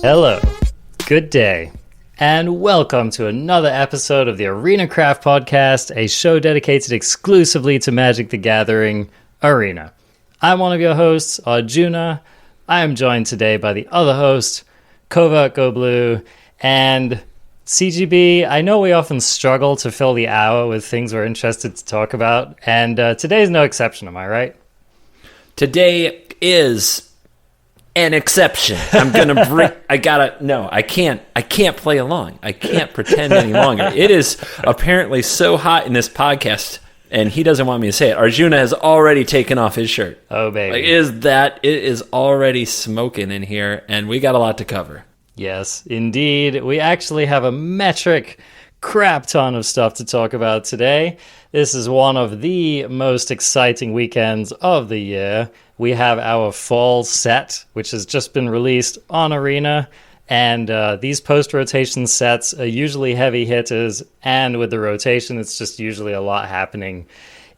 Hello, good day, and welcome to another episode of the Arena Craft Podcast, a show dedicated exclusively to Magic the Gathering Arena. I'm one of your hosts, Arjuna. I am joined today by the other host, Covertgoblue, and CGB. I know we often struggle to fill the hour with things we're interested to talk about, and today's no exception, am I right? Today is an exception. I'm gonna bring. I can't play along. I can't pretend any longer. It is apparently so hot in this podcast, and he doesn't want me to say it. Arjuna has already taken off his shirt. Oh baby, it is already smoking in here, and we got a lot to cover. Yes, indeed. We actually have a metric crap ton of stuff to talk about today. This is one of the most exciting weekends of the year. We have our fall set, which has just been released on Arena, and these post-rotation sets are usually heavy hitters, and with the rotation, it's just usually a lot happening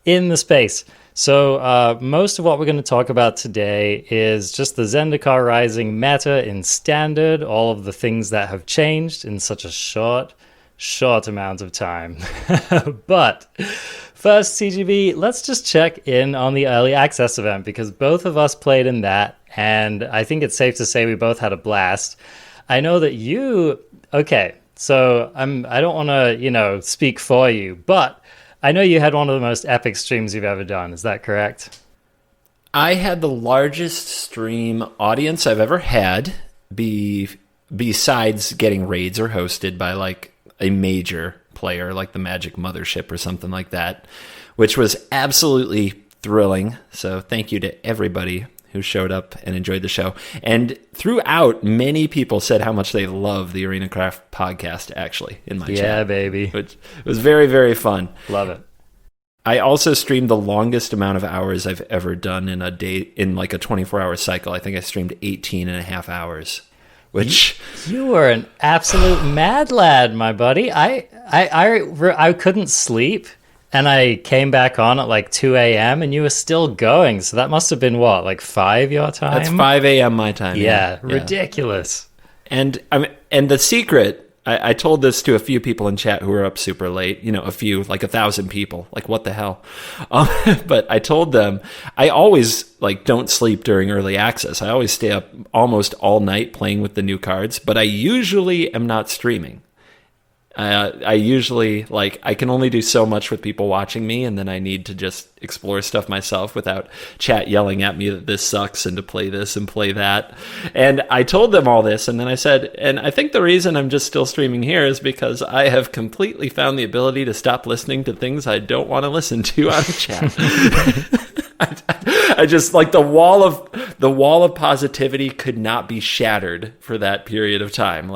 in the space. So most of what we're going to talk about today is just the Zendikar Rising meta in Standard, all of the things that have changed in such a short amount of time. But first, CGB, let's just check in on the early access event, because both of us played in that, and I think it's safe to say we both had a blast. I know that okay, so I don't want to, speak for you, but I know you had one of the most epic streams you've ever done. Is that correct? I had the largest stream audience I've ever had, besides getting raids or hosted by like a major player like the Magic Mothership or something like that, which was absolutely thrilling. So thank you to everybody who showed up and enjoyed the show. And throughout, many people said how much they love the Arena Craft podcast, actually, in my chat. Yeah, baby. Which was very, very fun. Love it. I also streamed the longest amount of hours I've ever done in a day, in like a 24-hour cycle. I think I streamed 18 and a half hours. Which you were an absolute mad lad, my buddy. I couldn't sleep, and I came back on at like 2 a.m. and you were still going. So that must have been what, like 5 your time? That's 5 a.m. my time. Yeah, ridiculous. And the secret, I told this to a few people in chat who were up super late, a few, like 1,000 people, like what the hell? But I told them, I always don't sleep during early access. I always stay up almost all night playing with the new cards, but I usually am not streaming. I usually, I can only do so much with people watching me, and then I need to just explore stuff myself without chat yelling at me that this sucks and to play this and play that. And I told them all this, and then I said, and I think the reason I'm just still streaming here is because I have completely found the ability to stop listening to things I don't want to listen to on the chat. I just the wall of positivity could not be shattered for that period of time.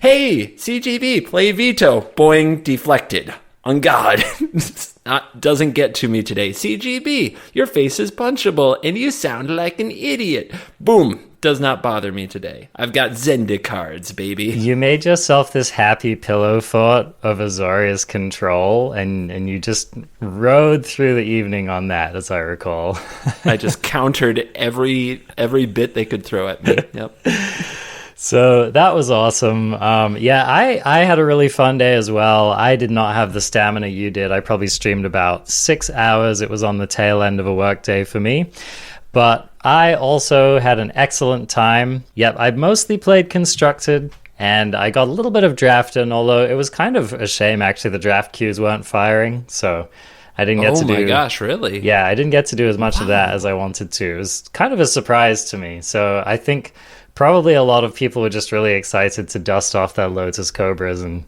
Hey, CGB, play veto. Boing, deflected. On God. Doesn't get to me today. CGB, your face is punchable and you sound like an idiot. Boom. Does not bother me today. I've got Zendikards, baby. You made yourself this happy pillow fort of Azorius control, and you just rode through the evening on that, as I recall. I just countered every bit they could throw at me. Yep. So that was awesome. I had a really fun day as well. I did not have the stamina you did. I probably streamed about 6 hours. It was on the tail end of a work day for me. But I also had an excellent time. Yep, I mostly played Constructed, and I got a little bit of draft in, although it was kind of a shame, actually, the draft queues weren't firing, so I didn't get to do... Oh my gosh, really? Yeah, I didn't get to do as much of that as I wanted to. It was kind of a surprise to me, so I think probably a lot of people were just really excited to dust off their Lotus Cobras and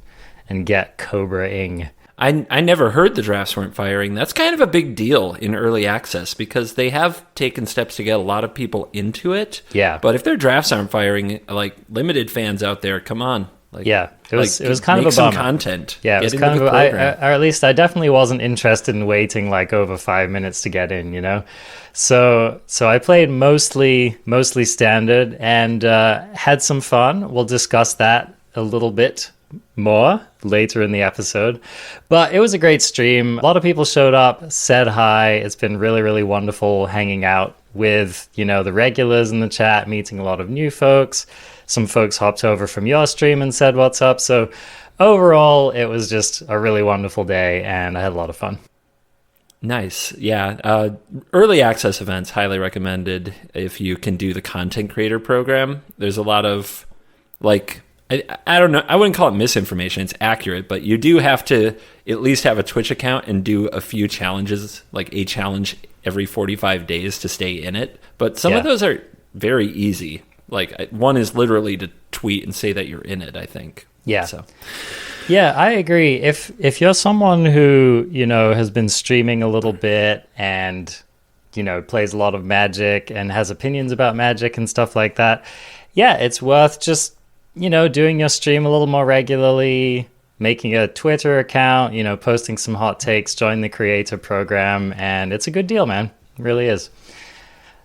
get Cobra-ing. I never heard the drafts weren't firing. That's kind of a big deal in early access because they have taken steps to get a lot of people into it. Yeah. But if their drafts aren't firing, limited fans out there, come on. It was kind of a bummer. Make some content. Yeah, it was kind of, or at least I definitely wasn't interested in waiting over 5 minutes to get in, So I played mostly standard and had some fun. We'll discuss that a little bit more later in the episode. But it was a great stream. A lot of people showed up, said hi. It's been really, really wonderful hanging out with, you know, the regulars in the chat, meeting a lot of new folks. Some folks hopped over from your stream and said what's up. So overall, it was just a really wonderful day, and I had a lot of fun. Nice. Yeah. Early access events, highly recommended if you can do the content creator program. There's a lot of, like, I don't know, I wouldn't call it misinformation, it's accurate, but you do have to at least have a Twitch account and do a few challenges, like a challenge every 45 days to stay in it. But some of those are very easy. Like, one is literally to tweet and say that you're in it, I think. Yeah. So. Yeah, I agree. If you're someone who, you know, has been streaming a little bit and, you know, plays a lot of Magic and has opinions about Magic and stuff like that, yeah, it's worth just, you know, doing your stream a little more regularly, making a Twitter account, you know, posting some hot takes, join the creator program, and it's a good deal, man. It really is.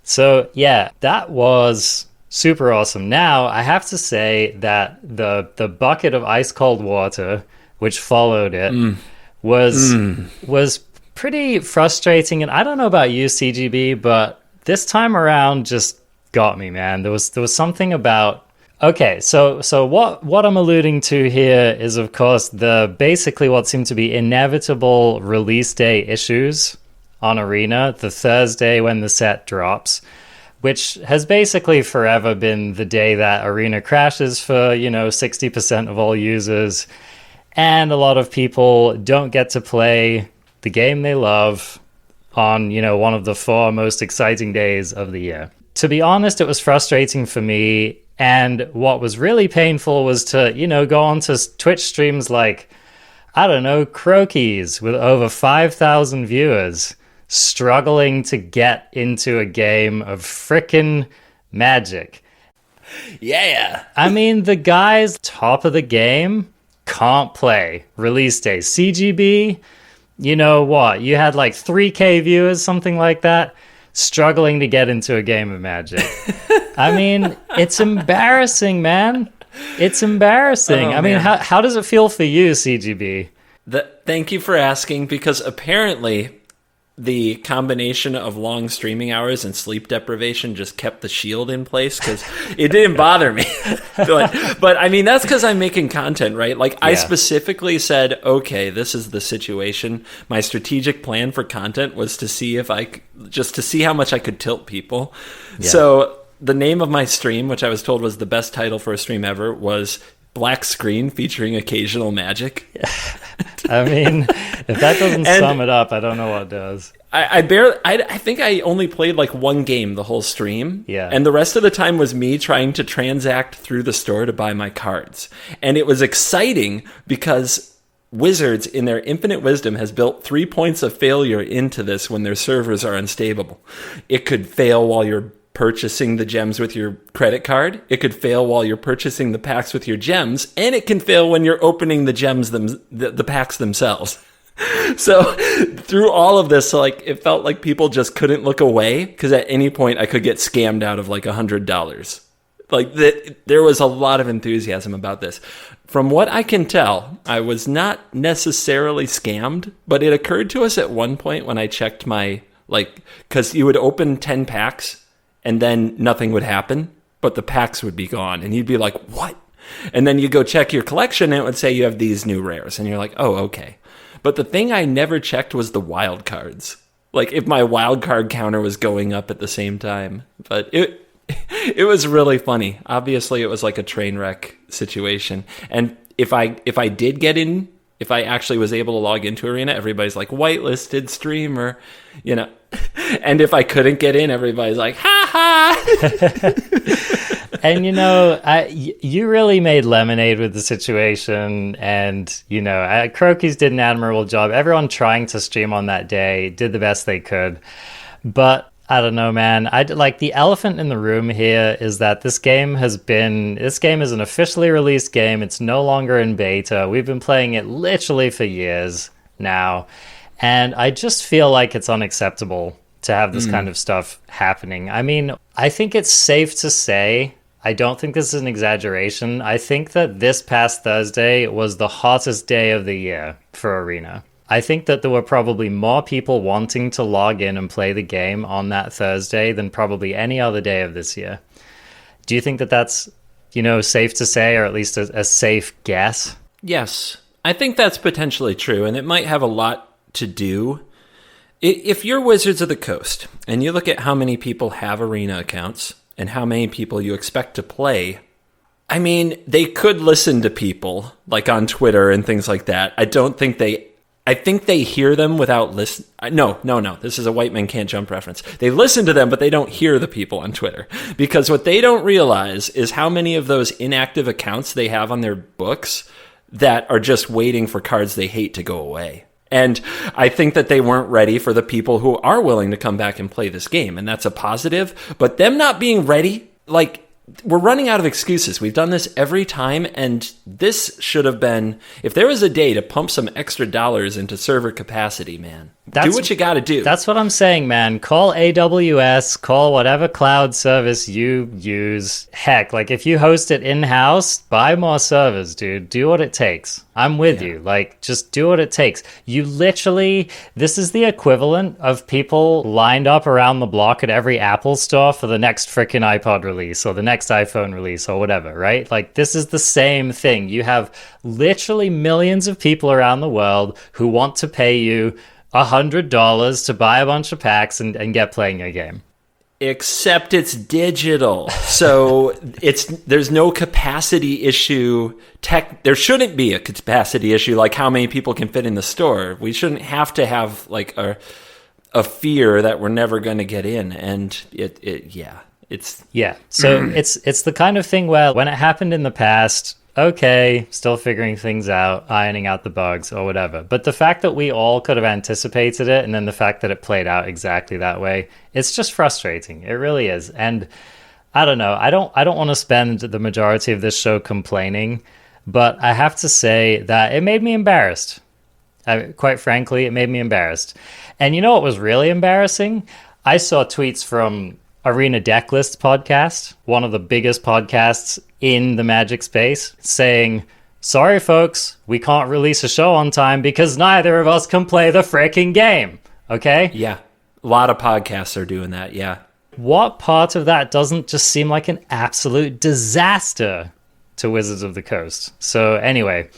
So, yeah, that was super awesome. Now, I have to say that the bucket of ice cold water, which followed it, was pretty frustrating. And I don't know about you, CGB, but this time around just got me, man. There was something about. Okay, so what I'm alluding to here is, of course, basically what seem to be inevitable release day issues on Arena, the Thursday when the set drops, which has basically forever been the day that Arena crashes for, you know, 60% of all users, and a lot of people don't get to play the game they love on, you know, one of the 4 most exciting days of the year. To be honest, it was frustrating for me. And what was really painful was to, you know, go on to Twitch streams like, I don't know, Crokies with over 5,000 viewers struggling to get into a game of frickin' Magic. Yeah. I mean, the guys top of the game can't play release day. CGB, you know what? You had like 3K viewers, something like that, struggling to get into a game of Magic. I mean, it's embarrassing, man. It's embarrassing. I mean, how does it feel for you, CGB? Thank you for asking, because apparently the combination of long streaming hours and sleep deprivation just kept the shield in place, because it didn't bother me. but I mean, that's because I'm making content, right? Like, I specifically said, okay, this is the situation. My strategic plan for content was to see to see how much I could tilt people. Yeah. So the name of my stream, which I was told was the best title for a stream ever, was Black Screen featuring occasional Magic. I mean, if that doesn't sum it up, I don't know what does. I think I only played like one game the whole stream. Yeah. And the rest of the time was me trying to transact through the store to buy my cards. And it was exciting because Wizards, in their infinite wisdom, has built 3 points of failure into this when their servers are unstable. It could fail while you're purchasing the gems with your credit card. It could fail while you're purchasing the packs with your gems, and it can fail when you're opening the gems, the packs themselves. So through all of this, like, it felt like people just couldn't look away, because at any point I could get scammed out of like $100. Like, there was a lot of enthusiasm about this. From what I can tell, I was not necessarily scammed, but it occurred to us at one point when I checked my, like, because you would open 10 packs and then nothing would happen, but the packs would be gone. And you'd be like, what? And then you go check your collection, and it would say you have these new rares. And you're like, oh, okay. But the thing I never checked was the wild cards. Like, if my wild card counter was going up at the same time. But it was really funny. Obviously, it was like a train wreck situation. And if I did get in, if I actually was able to log into Arena, everybody's like, whitelisted streamer, you know. And if I couldn't get in, everybody's like, ha ha. And, you know, you really made lemonade with the situation. And, you know, Crokies did an admirable job. Everyone trying to stream on that day did the best they could. But I don't know, man. Like, the elephant in the room here is that this game is an officially released game. It's no longer in beta. We've been playing it literally for years now. And I just feel like it's unacceptable to have this kind of stuff happening. I mean, I think it's safe to say, I don't think this is an exaggeration. I think that this past Thursday was the hottest day of the year for Arena. I think that there were probably more people wanting to log in and play the game on that Thursday than probably any other day of this year. Do you think that that's, safe to say, or at least a safe guess? Yes, I think that's potentially true, and it might have a lot to do. If you're Wizards of the Coast, and you look at how many people have Arena accounts, and how many people you expect to play, I mean, they could listen to people, like on Twitter and things like that. I think they hear them without listen. No. This is a White Man Can't Jump reference. They listen to them, but they don't hear the people on Twitter. Because what they don't realize is how many of those inactive accounts they have on their books that are just waiting for cards they hate to go away. And I think that they weren't ready for the people who are willing to come back and play this game. And that's a positive. But them not being ready, we're running out of excuses. We've done this every time, and this should have been, if there was a day to pump some extra dollars into server capacity, man, do what you got to do. That's what I'm saying, man. Call AWS, call whatever cloud service you use. Heck, if you host it in-house, buy more servers, dude. Do what it takes. I'm with you. Just do what it takes. You literally, this is the equivalent of people lined up around the block at every Apple store for the next freaking iPod release or the next iPhone release or whatever, right? This is the same thing. You have literally millions of people around the world who want to pay you $100 to buy a bunch of packs and get playing your game. Except it's digital, so there's no capacity issue. There shouldn't be a capacity issue, like how many people can fit in the store. We shouldn't have to have a fear that we're never going to get in, and it's. So it's the kind of thing where when it happened in the past, okay, still figuring things out, ironing out the bugs or whatever. But the fact that we all could have anticipated it, and then the fact that it played out exactly that way, it's just frustrating. It really is. And I don't know. I don't want to spend the majority of this show complaining, but I have to say that it made me embarrassed. Quite frankly, it made me embarrassed. And you know what was really embarrassing? I saw tweets from Arena Decklist podcast, one of the biggest podcasts in the Magic space, saying, sorry folks, we can't release a show on time because neither of us can play the freaking game. Okay? Yeah. A lot of podcasts are doing that, yeah. What part of that doesn't just seem like an absolute disaster to Wizards of the Coast? So anyway,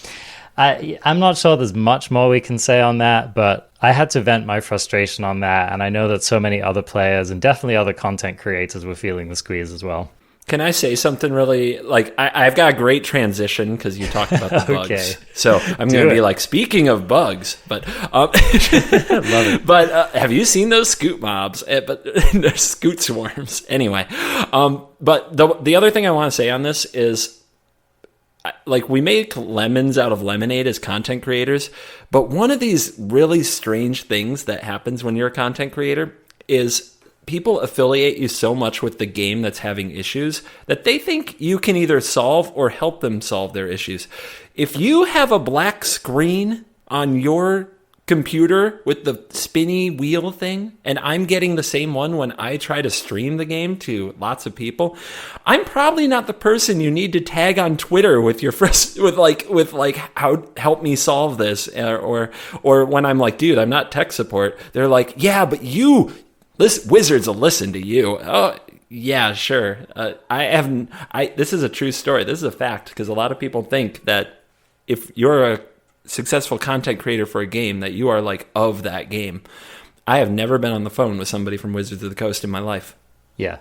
I'm not sure there's much more we can say on that, but I had to vent my frustration on that, and I know that so many other players and definitely other content creators were feeling the squeeze as well. Can I say something really, I've got a great transition because you talked about the bugs. Okay. So I'm going to be speaking of bugs, but love it. But have you seen those scoot mobs? But they're scoot swarms. Anyway, but the other thing I want to say on this is, we make lemons out of lemonade as content creators, but one of these really strange things that happens when you're a content creator is people affiliate you so much with the game that's having issues that they think you can either solve or help them solve their issues. If you have a black screen on your computer with the spinny wheel thing, and I'm getting the same one when I try to stream the game to lots of people, I'm probably not the person you need to tag on Twitter with your how help me solve this, or when I'm like, dude, I'm not tech support. They're like, yeah, but Wizards will listen to you. Oh, yeah, sure. This is a true story. This is a fact, because a lot of people think that if you're a successful content creator for a game, that you are of that game. I have never been on the phone with somebody from Wizards of the Coast in my life. Yeah.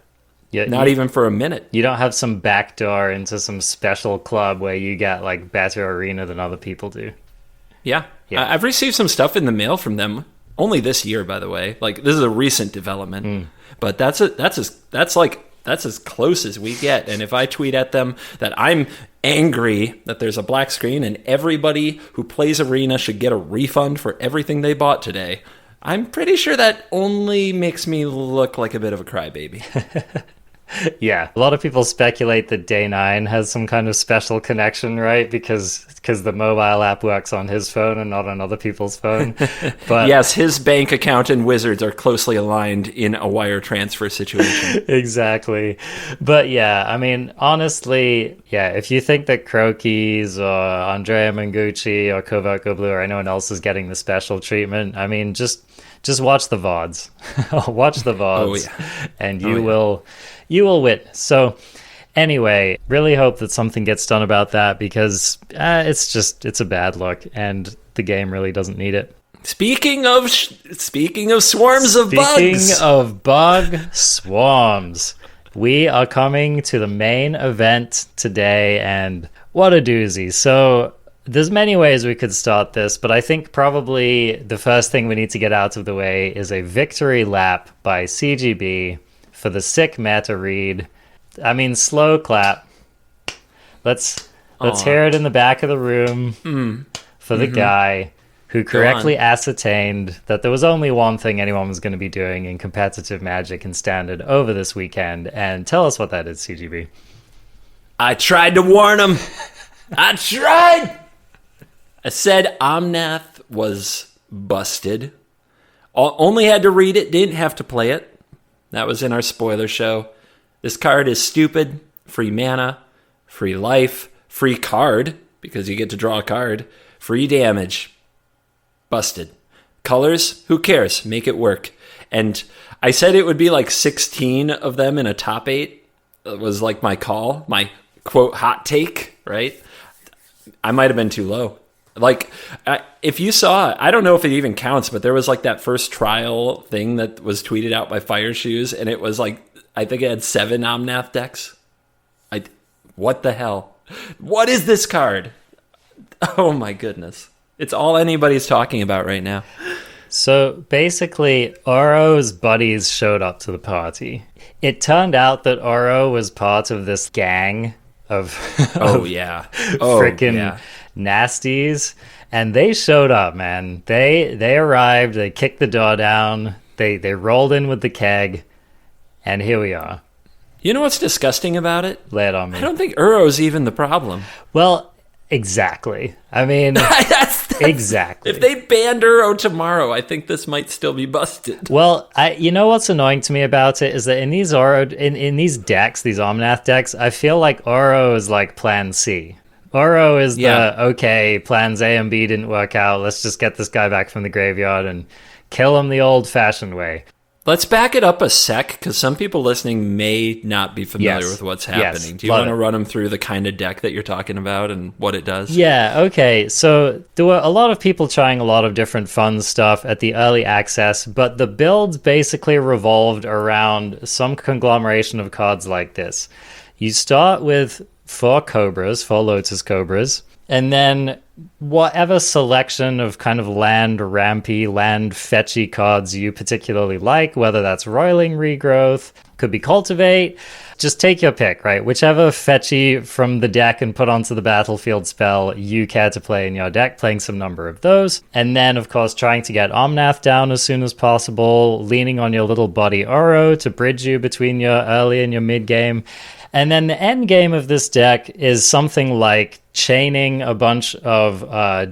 Not even for a minute. You don't have some backdoor into some special club where you get better arena than other people do. Yeah. I've received some stuff in the mail from them. Only this year, by the way. This is a recent development, but that's as close as we get. And if I tweet at them that I'm angry that there's a black screen and everybody who plays Arena should get a refund for everything they bought today, I'm pretty sure that only makes me look like a bit of a crybaby. Yeah, a lot of people speculate that Day 9 has some kind of special connection, right? Because the mobile app works on his phone and not on other people's phone. But Yes, his bank account and Wizards are closely aligned in a wire transfer situation. exactly. But yeah, I mean, honestly, yeah, if you think that Crokies or Andrea Mengucci or Covertgoblue or anyone else is getting the special treatment, I mean, just watch the VODs. Watch the VODs, and you will witness. So anyway, really hope that something gets done about that, because it's a bad look, and the game really doesn't need it. Speaking of swarms of bugs. Speaking of bug swarms, we are coming to the main event today, and what a doozy. So there's many ways we could start this, but I think probably the first thing we need to get out of the way is a victory lap by CGB for the sick meta read. I mean, slow clap. Let's hear it in the back of the room for the guy who correctly ascertained that there was only one thing anyone was going to be doing in competitive Magic and Standard over this weekend. And tell us what that is, CGB. I tried to warn him. I tried. I said Omnath was busted. Only had to read it, didn't have to play it. That was in our spoiler show. This card is stupid. Free mana, free life, free card, because you get to draw a card, free damage. Busted. Colors, who cares? Make it work. And I said it would be like 16 of them in a top 8. It was like my call, my quote hot take, right? I might have been too low. Like, if you saw, I don't know if it even counts, but there was like that first trial thing that was tweeted out by Fire Shoes, and it was like, I think it had 7 Omnath decks. What the hell? What is this card? Oh my goodness. It's all anybody's talking about right now. So basically, Oro's buddies showed up to the party. It turned out that Oro was part of this gang of freaking nasties, and they showed up, man. They arrived, they kicked the door down, they rolled in with the keg, and here we are. You know what's disgusting about it? Lay it on me. I don't think Uro's even the problem. Well, exactly. I mean, that's exactly. If they banned Uro tomorrow, I think this might still be busted. Well, you know what's annoying to me about it is that in these in these decks, these Omnath decks, I feel like Oro is like Plan C. Oro is okay, plans A and B didn't work out, let's just get this guy back from the graveyard and kill him the old-fashioned way. Let's back it up a sec, because some people listening may not be familiar with what's happening. Yes, do you want to run them through the kind of deck that you're talking about and what it does? Yeah, okay. So there were a lot of people trying a lot of different fun stuff at the early access, but the builds basically revolved around some conglomeration of cards like this. You start with 4 Lotus Cobras, and then whatever selection of kind of land rampy, land fetchy cards you particularly like, whether that's Roiling Regrowth, could be Cultivate, just take your pick, right? Whichever fetchy from the deck and put onto the battlefield spell you care to play in your deck, playing some number of those. And then, of course, trying to get Omnath down as soon as possible, leaning on your little buddy Oro to bridge you between your early and your mid game. And then the end game of this deck is something like chaining a bunch of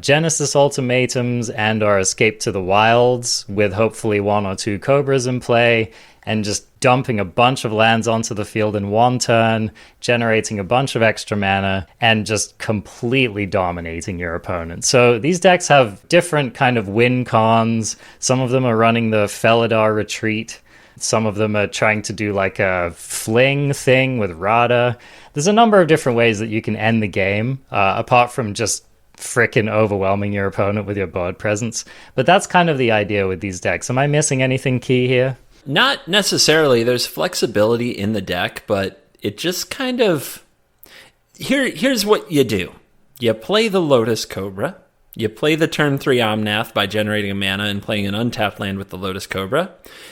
Genesis Ultimatums and or Escape to the Wilds with hopefully 1 or 2 Cobras in play, and just dumping a bunch of lands onto the field in one turn, generating a bunch of extra mana, and just completely dominating your opponent. So these decks have different kind of win cons. Some of them are running the Felidar Retreat. Some of them are trying to do like a fling thing with Rada. There's a number of different ways that you can end the game, apart from just frickin' overwhelming your opponent with your board presence. But that's kind of the idea with these decks. Am I missing anything key here? Not necessarily. There's flexibility in the deck, but it just kind of... Here's what you do. You play the Lotus Cobra. You play the turn 3 Omnath by generating a mana and playing an untapped land with the Lotus Cobra.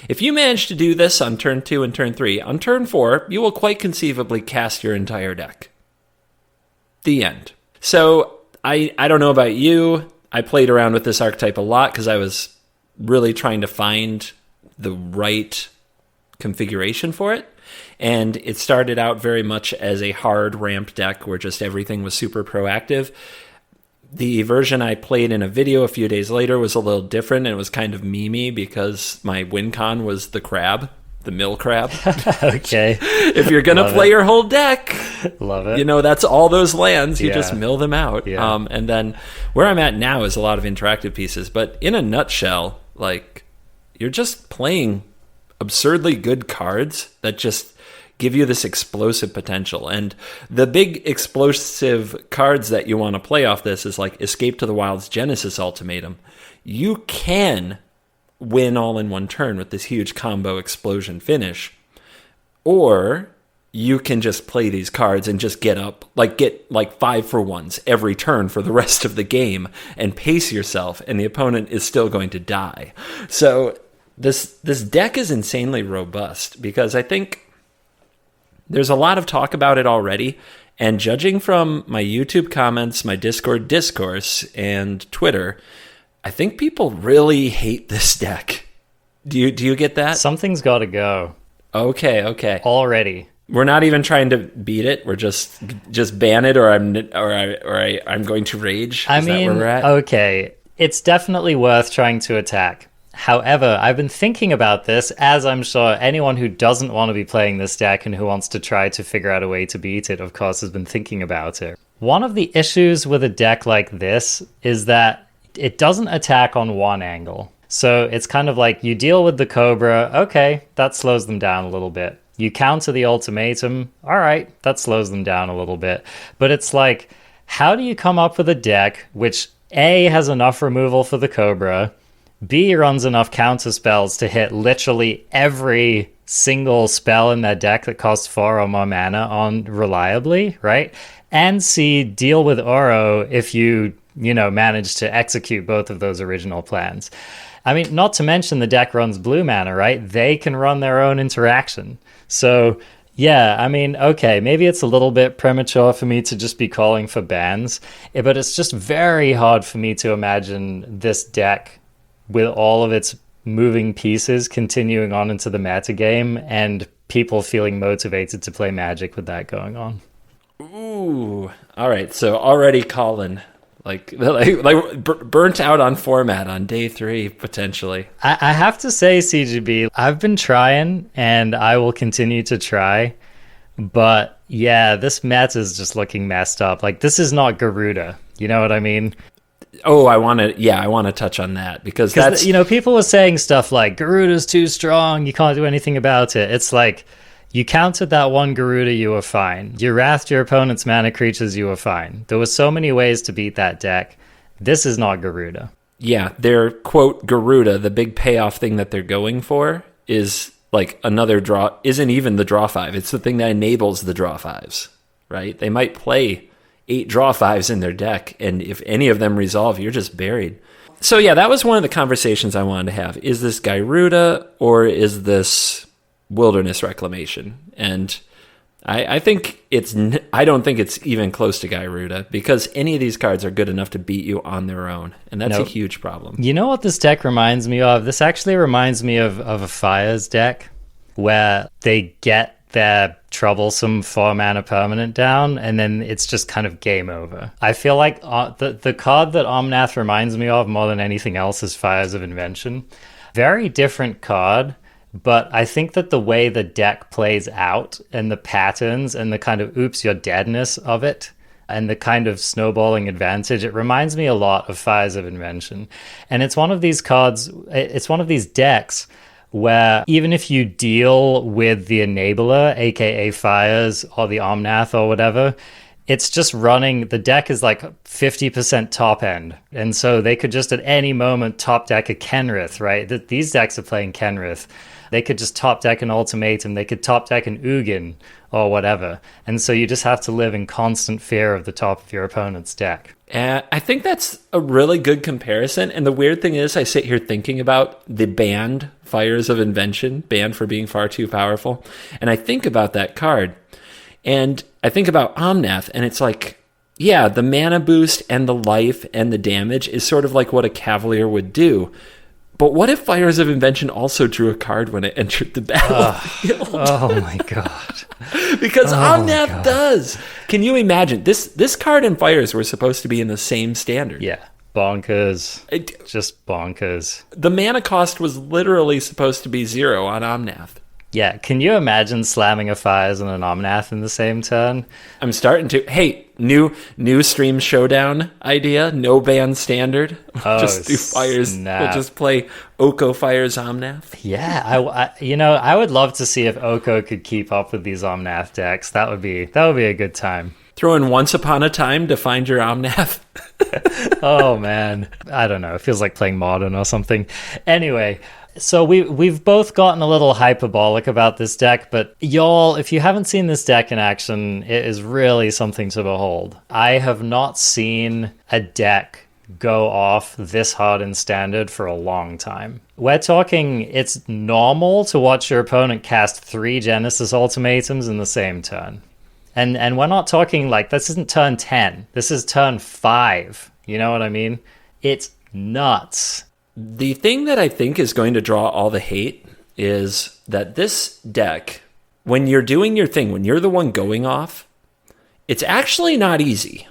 If you manage to do this on turn 2 and turn 3, on turn 4, you will quite conceivably cast your entire deck. The end. So, I don't know about you. I played around with this archetype a lot because I was really trying to find the right configuration for it. And it started out very much as a hard ramp deck where just everything was super proactive. The version I played in a video a few days later was a little different, and it was kind of memey because my win con was the crab, the mill crab. Okay. If you're going to play your whole deck, love it. That's all those lands. You just mill them out. Yeah. And then where I'm at now is a lot of interactive pieces. But in a nutshell, you're just playing absurdly good cards that just give you this explosive potential. And the big explosive cards that you want to play off this is like Escape to the Wild's Genesis Ultimatum. You can win all in one turn with this huge combo explosion finish, or you can just play these cards and just get 5-for-1s every turn for the rest of the game and pace yourself, and the opponent is still going to die. So this deck is insanely robust because I think there's a lot of talk about it already, and judging from my YouTube comments, my Discord discourse, and Twitter, I think people really hate this deck. Do you get that? Something's got to go. Okay. Already. We're not even trying to beat it. We're just ban it, or I'm going to rage. Is that where we're at? Okay, it's definitely worth trying to attack. However, I've been thinking about this, as I'm sure anyone who doesn't want to be playing this deck and who wants to try to figure out a way to beat it, of course, has been thinking about it. One of the issues with a deck like this is that it doesn't attack on one angle. So it's kind of like you deal with the Cobra, okay, that slows them down a little bit. You counter the ultimatum, all right, that slows them down a little bit. But it's like, how do you come up with a deck which A, has enough removal for the Cobra, B, runs enough counter spells to hit literally every single spell in that deck that costs 4 or more mana on reliably, right? And C, deal with Oro if you manage to execute both of those original plans. I mean, not to mention the deck runs blue mana, right? They can run their own interaction. So, yeah, I mean, okay, maybe it's a little bit premature for me to just be calling for bans, but it's just very hard for me to imagine this deck with all of its moving pieces continuing on into the metagame and people feeling motivated to play Magic with that going on. Ooh, all right. So already Colin, like burnt out on format on day 3 potentially. I have to say, CGB, I've been trying and I will continue to try, but yeah, this meta is just looking messed up. Like, this is not Gyruda. You know what I mean? Oh, I want to touch on that because that's... people were saying stuff like, Gyruda's too strong, you can't do anything about it. It's like, you countered that one Gyruda, you were fine. You wrathed your opponent's mana creatures, you were fine. There were so many ways to beat that deck. This is not Gyruda. Yeah, their, quote, Gyruda, the big payoff thing that they're going for is like another draw, isn't even the draw 5. It's the thing that enables the draw 5s, right? They might play 8 draw 5s in their deck, and if any of them resolve, you're just buried. So yeah, that was one of the conversations I wanted to have. Is this Gyruda or is this Wilderness Reclamation? And I think I don't think it's even close to Gyruda, because any of these cards are good enough to beat you on their own, and that's a huge problem. You know what this deck reminds me of? This actually reminds me of a Fires deck where they get their troublesome 4-mana permanent down, and then it's just kind of game over. I feel like the card that Omnath reminds me of more than anything else is Fires of Invention. Very different card, but I think that the way the deck plays out and the patterns and the kind of oops, you're deadness of it and the kind of snowballing advantage, it reminds me a lot of Fires of Invention. And it's one of these cards, it's one of these decks where even if you deal with the enabler, aka Fires or the Omnath or whatever, it's just running, the deck is like 50% top end. And so they could just at any moment top deck a Kenrith, right? These decks are playing Kenrith. They could just top deck an Ultimatum. They could top deck an Ugin or whatever. And so you just have to live in constant fear of the top of your opponent's deck. I think that's a really good comparison. And the weird thing is, I sit here thinking about the banned Fires of Invention, banned for being far too powerful. And I think about that card. And I think about Omnath, and it's like, yeah, the mana boost and the life and the damage is sort of like what a Cavalier would do. But what if Fires of Invention also drew a card when it entered the battlefield? Oh my god. Because Omnath does. Can you imagine? This card and Fires were supposed to be in the same standard. Yeah. Bonkers. Just bonkers. The mana cost was literally supposed to be 0 on Omnath. Yeah, can you imagine slamming a Fires and an Omnath in the same turn? I'm starting to. Hey, new stream showdown idea. No ban standard. Just do Fires. Snap. We'll just play Oko Fires Omnath. Yeah, I would love to see if Oko could keep up with these Omnath decks. That would be a good time. Throw in Once Upon a Time to find your Omnath. Oh man, I don't know. It feels like playing Modern or something. Anyway. So we've both gotten a little hyperbolic about this deck, but y'all, if you haven't seen this deck in action, it is really something to behold. I have not seen a deck go off this hard in Standard for a long time. We're talking, it's normal to watch your opponent cast 3 Genesis Ultimatums in the same turn. And we're not talking like, this isn't turn 10. This is turn 5. You know what I mean? It's nuts. The thing that I think is going to draw all the hate is that this deck, when you're doing your thing, when you're the one going off, it's actually not easy.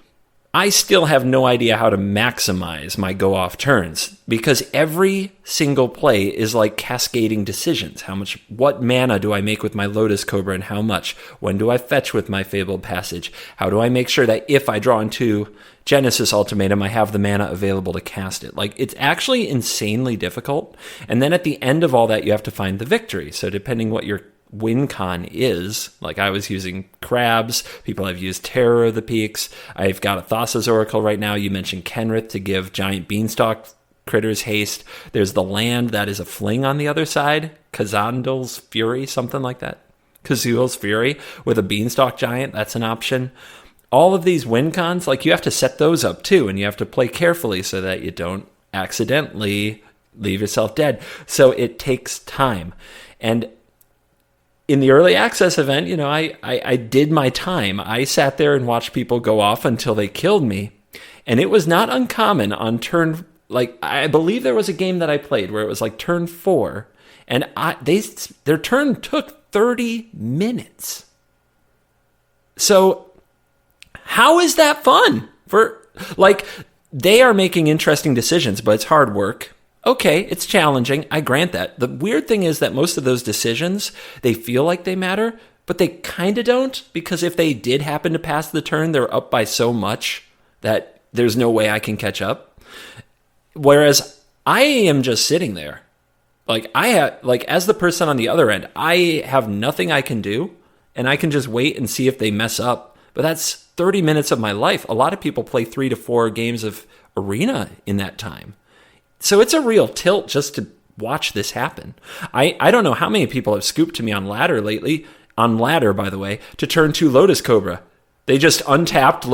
I still have no idea how to maximize my go-off turns because every single play is like cascading decisions. What mana do I make with my Lotus Cobra and how much? When do I fetch with my Fabled Passage? How do I make sure that if I draw into Genesis Ultimatum, I have the mana available to cast it? Like, it's actually insanely difficult. And then at the end of all that, you have to find the victory. So depending what your win con is, like I was using crabs, people have used Terror of the Peaks, I've got a Thassa's Oracle right now, you mentioned Kenrith to give giant beanstalk critters haste, there's the land that is a fling on the other side, Kazandal's Fury, something like that, Kazul's Fury with a beanstalk giant, that's an option. All of these win cons, like you have to set those up too, and you have to play carefully so that you don't accidentally leave yourself dead. So it takes time. And in the early access event, you know, I did my time. I sat there and watched people go off until they killed me. And it was not uncommon on turn, like, I believe there was a game that I played where it was like turn 4. And their turn took 30 minutes. So how is that fun? They are making interesting decisions, but it's hard work. Okay, it's challenging. I grant that. The weird thing is that most of those decisions, they feel like they matter, but they kind of don't, because if they did happen to pass the turn, they're up by so much that there's no way I can catch up. Whereas I am just sitting there. As the person on the other end, I have nothing I can do, and I can just wait and see if they mess up. But that's 30 minutes of my life. A lot of people play 3 to 4 games of Arena in that time. So it's a real tilt just to watch this happen. I don't know how many people have scooped to me on ladder lately, on ladder, by the way, to turn 2 Lotus Cobra. They just untapped,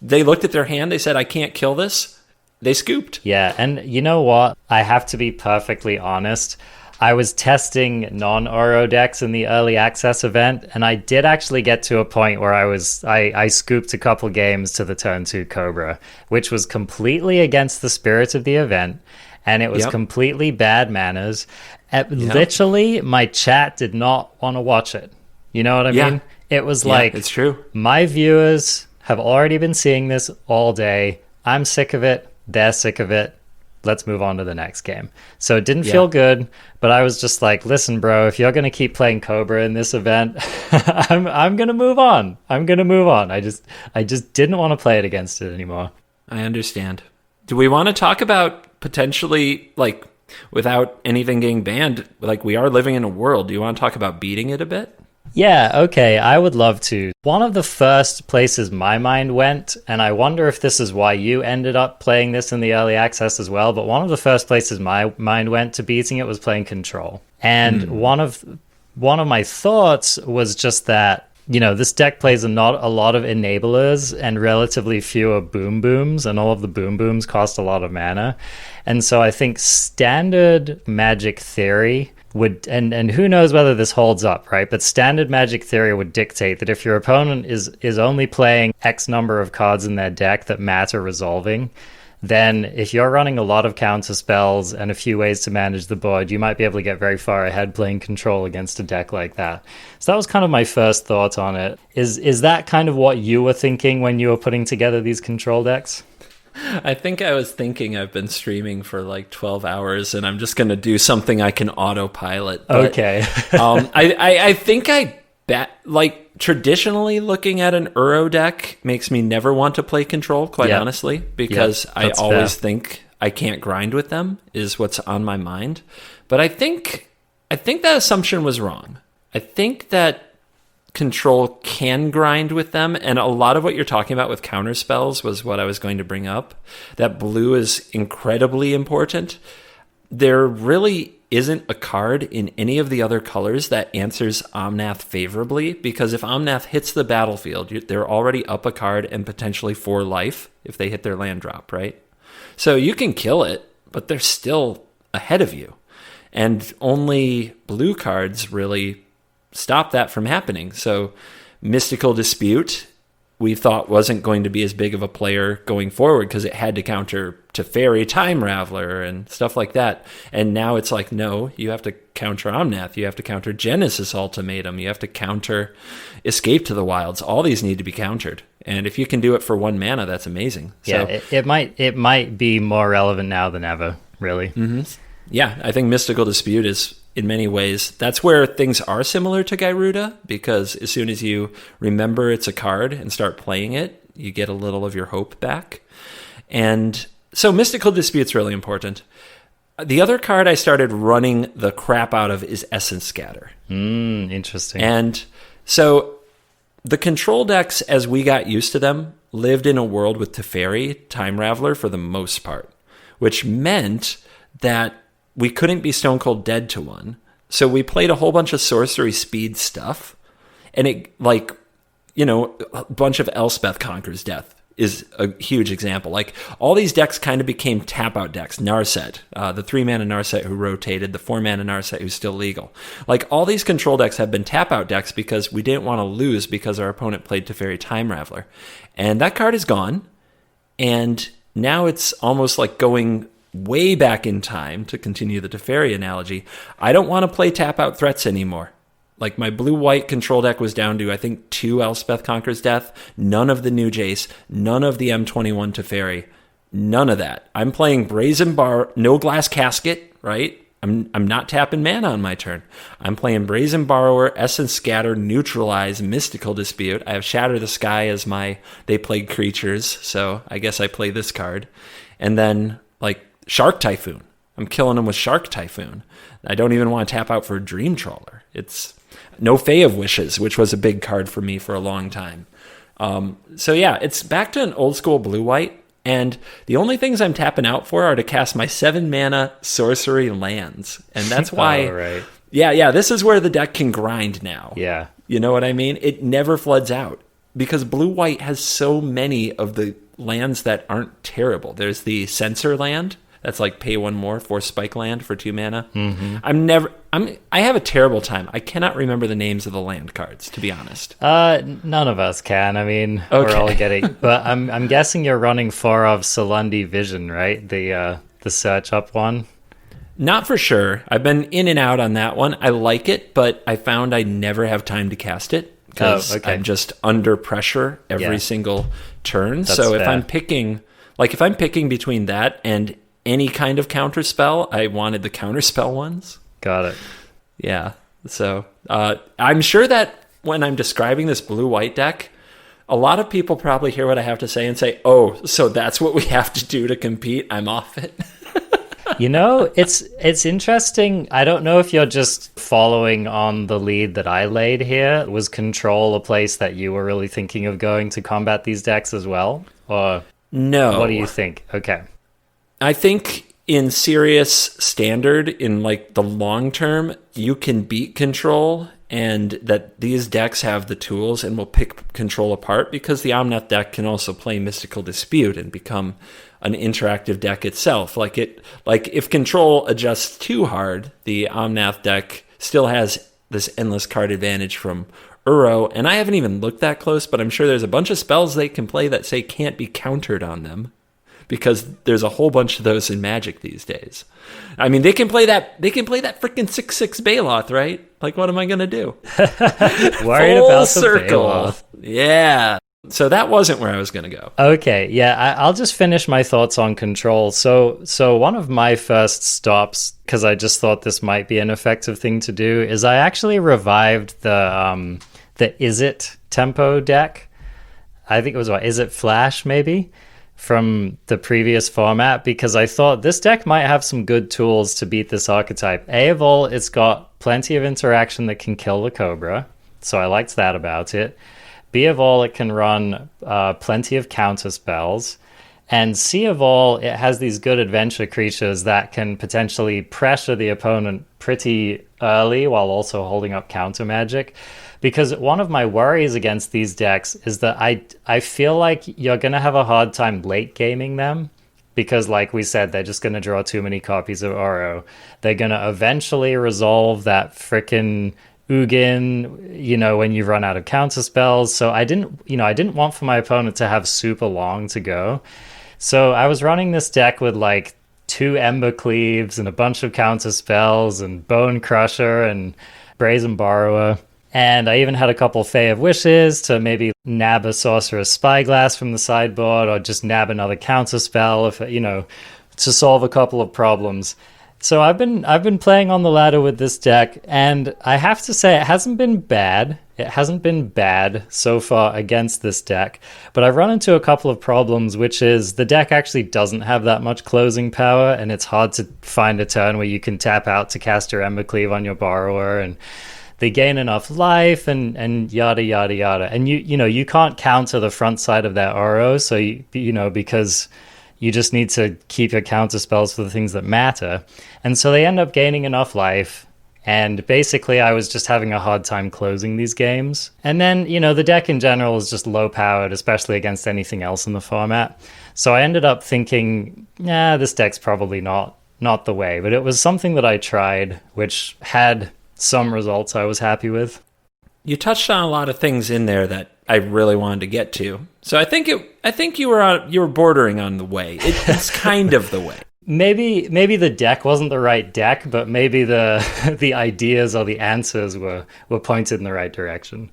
they looked at their hand, they said, I can't kill this. They scooped. Yeah, and you know what? I have to be perfectly honest. I was testing non-Oro decks in the early access event, and I did actually get to a point where I scooped a couple games to the turn 2 Cobra, which was completely against the spirit of the event, and it was completely bad manners. Literally, my chat did not want to watch it. You know what I mean? It was like, it's true. My viewers have already been seeing this all day. I'm sick of it. They're sick of it. Let's move on to the next game. So it didn't feel good, but I was just like, listen, bro, if you're going to keep playing Cobra in this event, I'm going to move on. I just didn't want to play it against it anymore. I understand. Do we want to talk about potentially, like, without anything getting banned, like, we are living in a world. Do you want to talk about beating it a bit? Yeah, okay, I would love to. One of the first places my mind went, and I wonder if this is why you ended up playing this in the early access as well, but one of the first places my mind went to beating it was playing Control. And one of my thoughts was just that, you know, this deck plays not a lot of enablers and relatively fewer boom booms, and all of the boom booms cost a lot of mana. And so I think standard Magic Theory would, and who knows whether this holds up, right? But standard Magic Theory would dictate that if your opponent is only playing X number of cards in their deck that matter resolving, then if you're running a lot of counter spells and a few ways to manage the board, you might be able to get very far ahead playing control against a deck like that. So that was kind of my first thought on it. Is that kind of what you were thinking when you were putting together these control decks? I think I was thinking I've been streaming for like 12 hours and I'm just going to do something I can autopilot. But, okay. I think like traditionally looking at an Uro deck makes me never want to play control, quite honestly, because I always think I can't grind with them is what's on my mind. But I think that assumption was wrong. I think that control can grind with them, and a lot of what you're talking about with counter spells was what I was going to bring up. That blue is incredibly important. There really isn't a card in any of the other colors that answers Omnath favorably, because if Omnath hits the battlefield, they're already up a card and potentially 4 life if they hit their land drop, right? So you can kill it, but they're still ahead of you. And only blue cards really stop that from happening. So Mystical Dispute, we thought wasn't going to be as big of a player going forward because it had to counter Teferi, Time Raveler, and stuff like that. And now it's like, no, you have to counter Omnath, you have to counter Genesis Ultimatum, you have to counter Escape to the Wilds. All these need to be countered. And if you can do it for 1 mana, that's amazing. Yeah, so, it might be more relevant now than ever, really. Mm-hmm. Yeah, I think Mystical Dispute is, in many ways, that's where things are similar to Gyruda, because as soon as you remember it's a card and start playing it, you get a little of your hope back. And so Mystical Dispute's really important. The other card I started running the crap out of is Essence Scatter. Interesting. And so the control decks, as we got used to them, lived in a world with Teferi, Time Raveler for the most part, which meant that we couldn't be stone cold dead to one. So we played a whole bunch of sorcery speed stuff. And it, like, you know, a bunch of Elspeth Conquers Death is a huge example. Like, all these decks kind of became tap-out decks. Narset, the 3-mana Narset who rotated, the 4-mana Narset who's still legal. Like, all these control decks have been tap-out decks because we didn't want to lose because our opponent played Teferi Time Raveler. And that card is gone. And now it's almost like going way back in time, to continue the Teferi analogy. I don't want to play tap-out threats anymore. Like, my blue-white control deck was down to, I think, 2 Elspeth Conquers Death, none of the new Jace, none of the M21 Teferi, none of that. I'm playing Brazen Bar, no Glass Casket, right? I'm not tapping mana on my turn. I'm playing Brazen Borrower, Essence Scatter, Neutralize, Mystical Dispute. I have Shatter the Sky as my They Plague Creatures, so I guess I play this card. And then, like, Shark Typhoon. I'm killing them with Shark Typhoon. I don't even want to tap out for Dream Trawler. It's no Fae of Wishes, which was a big card for me for a long time. So yeah, it's back to an old school blue-white, and the only things I'm tapping out for are to cast my 7-mana sorcery lands. And that's why... right. Yeah, this is where the deck can grind now. Yeah. You know what I mean? It never floods out, because blue-white has so many of the lands that aren't terrible. There's the Censor land. That's like pay 1 more for spike land for 2 mana. Mm-hmm. I have a terrible time. I cannot remember the names of the land cards, to be honest. None of us can. I mean, We're all getting. But I'm guessing you're running 4 of Solundi Vision, right? The search up one. Not for sure. I've been in and out on that one. I like it, but I found I never have time to cast it because I'm just under pressure every single turn. That's so fair. if I'm picking between that and any kind of counter spell, I wanted the counter spell ones. Got it. Yeah. So I'm sure that when I'm describing this blue-white deck, a lot of people probably hear what I have to say and say, oh, so that's what we have to do to compete? I'm off it. You know, it's interesting. I don't know if you're just following on the lead that I laid here. Was Control a place that you were really thinking of going to combat these decks as well? Or no. What do you think? Okay. I think in serious standard, in like the long term, you can beat Control, and that these decks have the tools and will pick Control apart, because the Omnath deck can also play Mystical Dispute and become an interactive deck itself. Like if Control adjusts too hard, the Omnath deck still has this endless card advantage from Uro, and I haven't even looked that close, but I'm sure there's a bunch of spells they can play that say can't be countered on them. because there's a whole bunch of those in Magic these days. I mean, they can play that freaking 6/6 Baloth, right? Like, what am I going to do? Worried Full about the circle. Baloth. Yeah. So that wasn't where I was going to go. Okay, yeah, I'll just finish my thoughts on control. So one of my first stops, because I just thought this might be an effective thing to do, is I actually revived the Is It Tempo deck. I think it was Is It Flash, maybe, from the previous format, because I thought this deck might have some good tools to beat this archetype. A of all, it's got plenty of interaction that can kill the Cobra, so I liked that about it. B of all, it can run plenty of counter spells. And C of all, it has these good adventure creatures that can potentially pressure the opponent pretty early while also holding up counter magic. Because one of my worries against these decks is that I feel like you're going to have a hard time late gaming them. Because like we said, they're just going to draw too many copies of Oro. They're going to eventually resolve that frickin' Ugin, when you run out of counter spells. So I didn't want for my opponent to have super long to go. So I was running this deck with like 2 Ember Cleaves and a bunch of counter spells and Bone Crusher and Brazen Borrower. And I even had a couple Fae of Wishes to maybe nab a Sorcerer's Spyglass from the sideboard, or just nab another counter spell to solve a couple of problems. So I've been playing on the ladder with this deck, and I have to say it hasn't been bad. It hasn't been bad so far against this deck, but I've run into a couple of problems, which is the deck actually doesn't have that much closing power, and it's hard to find a turn where you can tap out to cast your Embercleave on your Borrower, and they gain enough life, and yada yada yada. And you can't counter the front side of that Oro, so because you just need to keep your counter spells for the things that matter. And so they end up gaining enough life. And basically, I was just having a hard time closing these games. And then, the deck in general is just low powered, especially against anything else in the format. So I ended up thinking, this deck's probably not the way. But it was something that I tried, which had some results I was happy with. You touched on a lot of things in there that I really wanted to get to. So I think you were bordering on the way. It's kind of the way. Maybe the deck wasn't the right deck, but maybe the ideas or the answers were pointed in the right direction.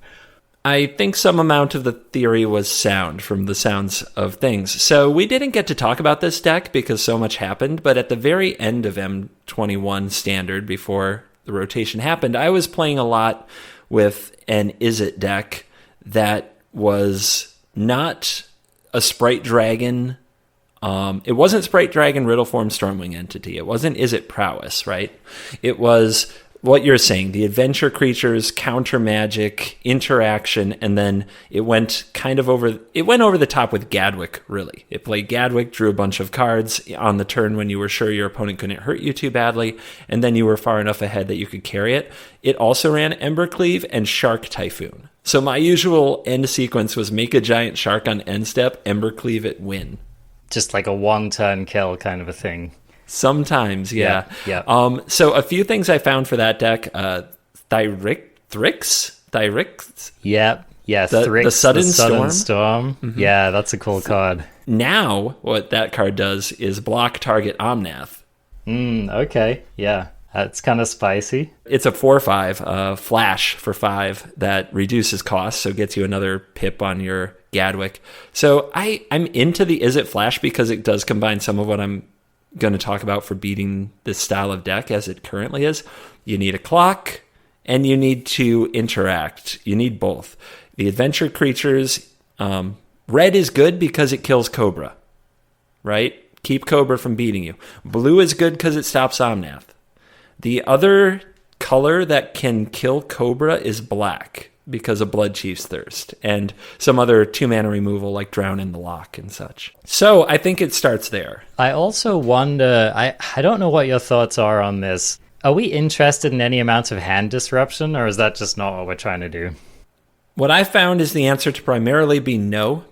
I think some amount of the theory was sound from the sounds of things. So we didn't get to talk about this deck because so much happened, but at the very end of M21 Standard, before the rotation happened, I was playing a lot with an Is It deck that was not a Sprite Dragon. It wasn't Sprite Dragon Riddleform Stormwing Entity. It wasn't Is It Prowess, right? It was what you're saying, the adventure creatures, counter magic, interaction, and then it went over the top with Gadwick, really. It played Gadwick, drew a bunch of cards on the turn when you were sure your opponent couldn't hurt you too badly, and then you were far enough ahead that you could carry it. It also ran Embercleave and Shark Typhoon. So my usual end sequence was make a giant shark on end step, Embercleave it, win. Just like a one-turn kill kind of a thing. Sometimes, yeah. Yeah. So a few things I found for that deck. Thyrix? Yeah. The Sudden Storm. Mm-hmm. Yeah, that's a cool card. Now, what that card does is block target Omnath. Okay, yeah. That's kind of spicy. It's a 4/5 flash for 5 that reduces cost, so gets you another pip on your Gadwick. So I'm into the Is It Flash because it does combine some of what I'm going to talk about for beating this style of deck as it currently is. You need a clock, and you need to interact. You need both. The adventure creatures, red is good because it kills Cobra, right? Keep Cobra from beating you. Blue is good because it stops Omnath. The other color that can kill Cobra is black because of Blood Chief's Thirst and some other 2-mana removal like Drown in the Lock and such. So I think it starts there. I also wonder, I don't know what your thoughts are on this. Are we interested in any amount of hand disruption, or is that just not what we're trying to do? What I found is the answer to primarily be no.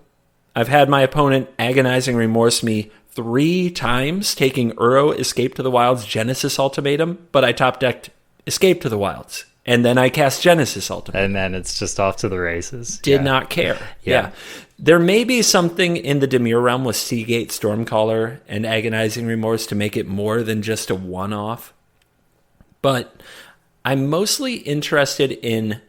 I've had my opponent agonizing remorse me 3 times taking Uro Escape to the Wilds Genesis Ultimatum, but I top-decked Escape to the Wilds, And then I cast Genesis Ultimate. And then it's just off to the races. Did not care. Yeah. There may be something in the Dimir realm with Seagate, Stormcaller, and Agonizing Remorse to make it more than just a one-off. But I'm mostly interested in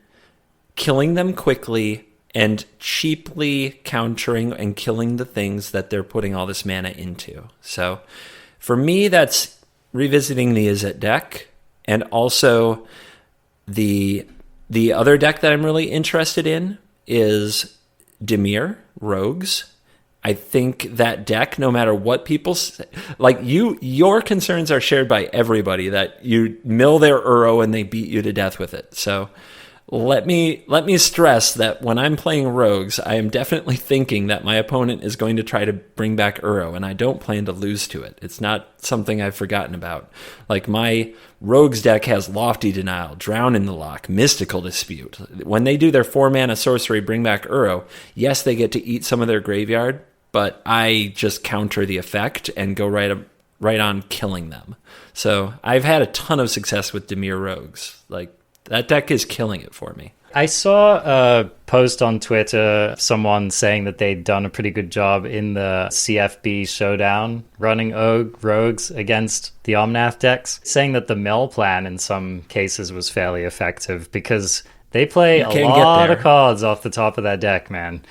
killing them quickly and cheaply countering and killing the things that they're putting all this mana into. So for me, that's revisiting the Izzet deck, and also the other deck that I'm really interested in is Dimir Rogues. I think that deck, no matter what people say, like your concerns are shared by everybody, that you mill their Uro and they beat you to death with it. So let me stress that when I'm playing Rogues, I am definitely thinking that my opponent is going to try to bring back Uro, and I don't plan to lose to it. It's not something I've forgotten about. Like, my Rogues deck has Lofty Denial, Drown in the Lock, Mystical Dispute. When they do their 4-mana sorcery, bring back Uro, yes, they get to eat some of their graveyard, but I just counter the effect and go right on killing them. So I've had a ton of success with Dimir Rogues. Like, that deck is killing it for me. I saw a post on Twitter, someone saying that they'd done a pretty good job in the CFB showdown running Rogues against the Omnath decks, saying that the mill plan in some cases was fairly effective because they play a lot of cards off the top of that deck, man.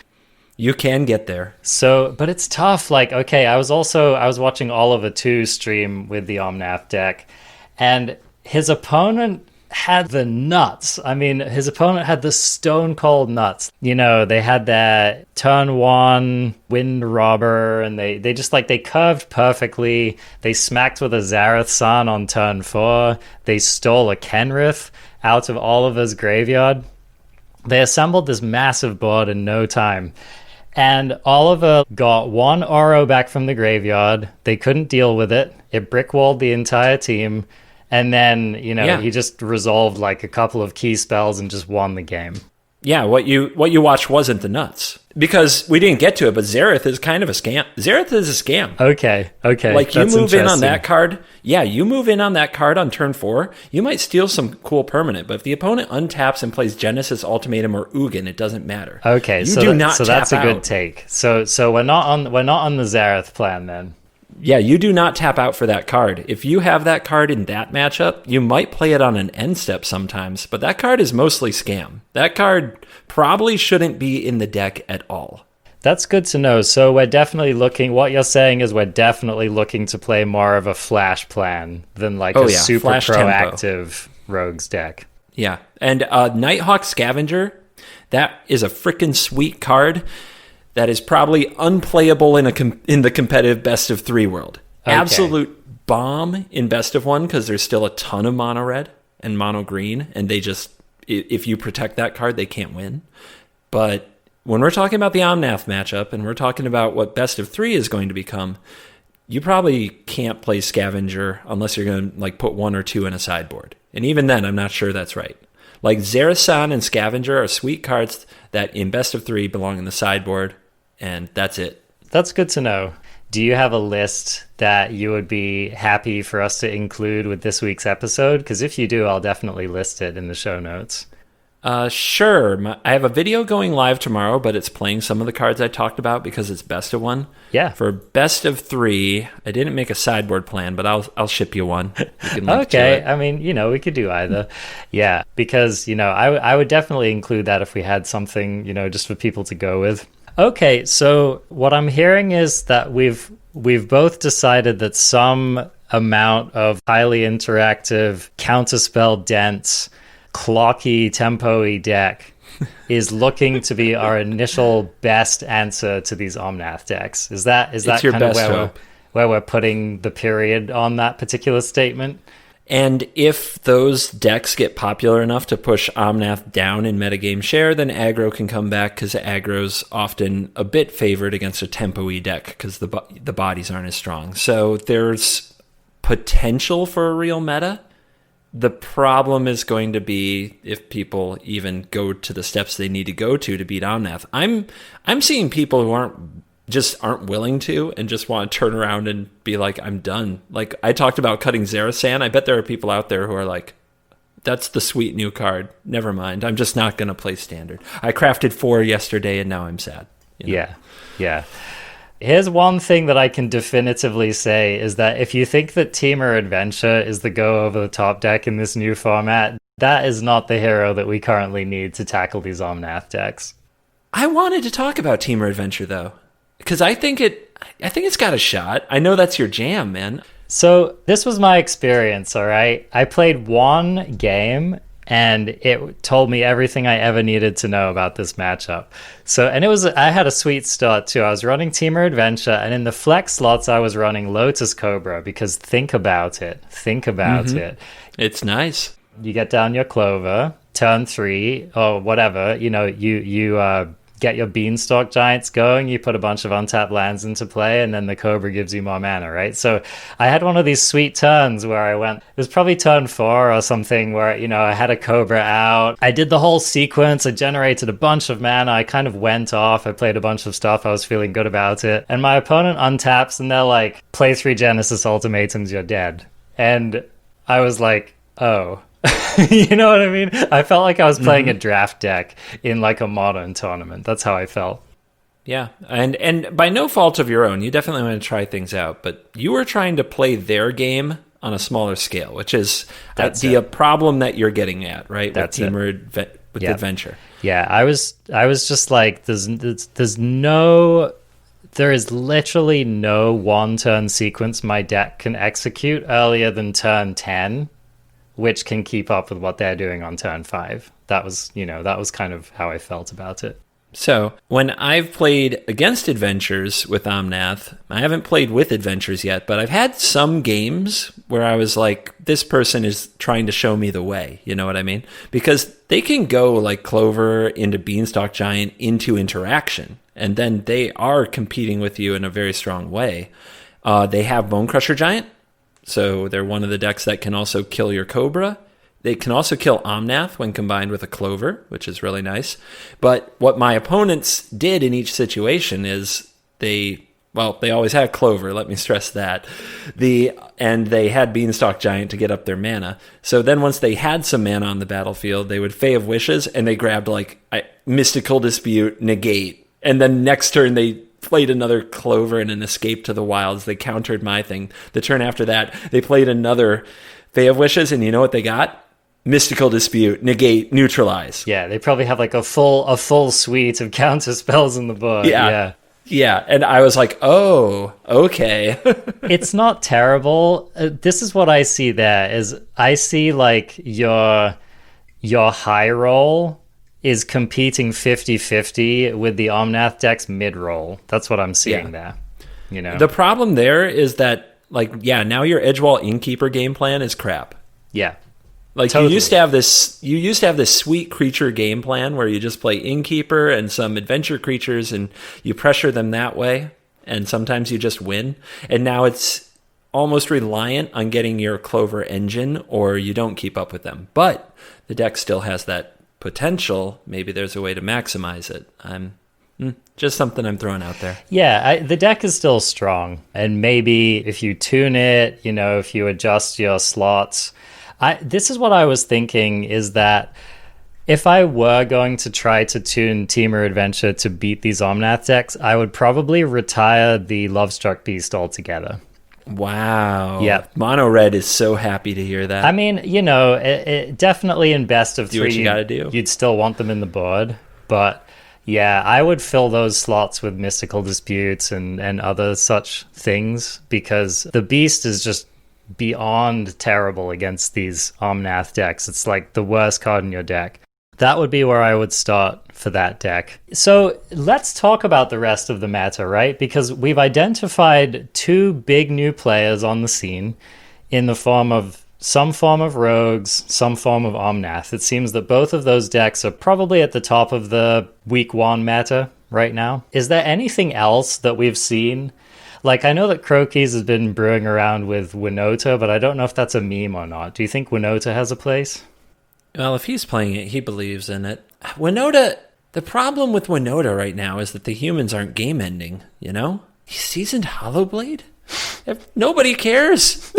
You can get there. So, but it's tough. Like, okay, I was watching Oliver 2 stream with the Omnath deck, and his opponent had the nuts. I mean, his opponent had the stone cold nuts. You know, they had that turn 1 Wind Robber, and they just they curved perfectly. They smacked with a Zareth Sun on turn 4. They stole a Kenrith out of Oliver's graveyard. They assembled this massive board in no time. And Oliver got 1 Oro back from the graveyard. They couldn't deal with it. It brickwalled the entire team. And then, he just resolved a couple of key spells and just won the game. Yeah, what you watched wasn't the nuts. Because we didn't get to it, but Zareth is kind of a scam. Zareth is a scam. Okay. Like, you move in on that card. Yeah, you move in on that card on turn 4. You might steal some cool permanent, but if the opponent untaps and plays Genesis Ultimatum or Ugin, it doesn't matter. Okay, so that's a good take. So we're not on the Zareth plan then. Yeah, you do not tap out for that card. If you have that card in that matchup, you might play it on an end step sometimes, but that card is mostly scam. That card probably shouldn't be in the deck at all. That's good to know. So what you're saying is we're definitely looking to play more of a flash plan than super flash proactive tempo. Rogues deck. Yeah, and Nighthawk Scavenger, that is a freaking sweet card. That is probably unplayable in the competitive best of 3 world. Okay. Absolute bomb in best of 1 because there's still a ton of mono red and mono green, and they just, if you protect that card, they can't win. But when we're talking about the Omnath matchup and we're talking about what best of 3 is going to become, you probably can't play Scavenger unless you're going to put 1 or 2 in a sideboard. And even then, I'm not sure that's right. Zareth San and Scavenger are sweet cards that in best of 3 belong in the sideboard. And that's it. That's good to know. Do you have a list that you would be happy for us to include with this week's episode? Because if you do, I'll definitely list it in the show notes. Sure. I have a video going live tomorrow, but it's playing some of the cards I talked about because it's best of 1. Yeah. For best of 3, I didn't make a sideboard plan, but I'll ship you one. You can link okay. to it. I mean, we could do either. Yeah, because, I would definitely include that if we had something, just for people to go with. Okay, so what I'm hearing is that we've both decided that some amount of highly interactive, counterspell dense, clocky, tempo-y deck is looking to be our initial best answer to these Omnath decks. Is that kind of where we're putting the period on that particular statement? And if those decks get popular enough to push Omnath down in metagame share, then aggro can come back because aggro's often a bit favored against a tempo-y deck because the bodies aren't as strong. So there's potential for a real meta. The problem is going to be if people even go to the steps they need to go to beat Omnath. I'm seeing people who aren't willing to and just want to turn around and be like, I'm done. I talked about cutting Zareth San. I bet there are people out there who are like, That's the sweet new card. Never mind. I'm just not going to play standard. I crafted 4 yesterday, and now I'm sad. You know? Yeah. Here's one thing that I can definitively say is that if you think that Teamer Adventure is the go-over-the-top deck in this new format, that is not the hero that we currently need to tackle these Omnath decks. I wanted to talk about Teamer Adventure, though, because I think it's got a shot. I know that's your jam, man. So this was my experience, all right? I played one game, and it told me everything I ever needed to know about this matchup. I had a sweet start, too. I was running Teamer Adventure, and in the flex slots, I was running Lotus Cobra, because think about it. It's nice. You get down your Clover, turn 3, or whatever, you get your Beanstalk Giants going, you put a bunch of untapped lands into play, and then the Cobra gives you more mana, right? So I had one of these sweet turns where I went, it was probably turn 4 or something, where, I had a Cobra out. I did the whole sequence, I generated a bunch of mana, I kind of went off, I played a bunch of stuff, I was feeling good about it, and my opponent untaps, and they're like, play 3 Genesis Ultimatums, you're dead. And I was like, oh. You know what I mean? I felt like I was playing a draft deck in like a modern tournament. That's how I felt. Yeah, and by no fault of your own, you definitely want to try things out, but you were trying to play their game on a smaller scale, which is the problem that you're getting at, right? That's with Teamer Adventure. Yeah, I was just like, there is literally no one-turn sequence my deck can execute earlier than turn 10, which can keep up with what they're doing on turn 5. That was kind of how I felt about it. So when I've played against Adventures with Omnath, I haven't played with Adventures yet, but I've had some games where I was like, this person is trying to show me the way. You know what I mean? Because they can go like Clover into Beanstalk Giant into interaction, and then they are competing with you in a very strong way. They have Bone Crusher Giant, so they're one of the decks that can also kill your Cobra. They can also kill Omnath when combined with a Clover, which is really nice. But what my opponents did in each situation is they always had Clover, let me stress that. And they had Beanstalk Giant to get up their mana. So then once they had some mana on the battlefield, they would Fae of Wishes, and they grabbed Mystical Dispute, negate. And then next turn they played another Clover and an Escape to the Wilds. They countered my thing. The turn after that, they played another Fae of Wishes, and you know what they got? Mystical Dispute, negate, neutralize. Yeah, they probably have like a full suite of counter spells in the book. Yeah, and I was like, oh, okay. It's not terrible. This is what I see there, is I see like your high roll is competing 50-50 with the Omnath deck's mid-roll. That's what I'm seeing there. The problem there is that, now your Edgewall Innkeeper game plan is crap. Yeah. Totally. You used to have this sweet creature game plan where you just play Innkeeper and some adventure creatures and you pressure them that way, and sometimes you just win. And now it's almost reliant on getting your Clover engine, or you don't keep up with them. But the deck still has that potential. Maybe there's a way to maximize it. Just something I'm throwing out there. Yeah, the deck is still strong, and maybe if you tune it, if you adjust your slots. This is what I was thinking, is that if I were going to try to tune Teamer Adventure to beat these Omnath decks, I would probably retire the Lovestruck Beast altogether. Wow. Yeah. Mono Red is so happy to hear that. I mean, it definitely in best of 3, do what you gotta do. You'd still want them in the board. But yeah, I would fill those slots with Mystical Disputes and other such things, because the Beast is just beyond terrible against these Omnath decks. It's like the worst card in your deck. That would be where I would start for that deck. So let's talk about the rest of the meta, right? Because we've identified 2 big new players on the scene in the form of some form of Rogues, some form of Omnath. It seems that both of those decks are probably at the top of the week 1 meta right now. Is there anything else that we've seen? I know that Croquis has been brewing around with Winota, but I don't know if that's a meme or not. Do you think Winota has a place? Well, if he's playing it, he believes in it. Winota, the problem with Winota right now is that the humans aren't game ending, He's seasoned Hollowblade? Nobody cares.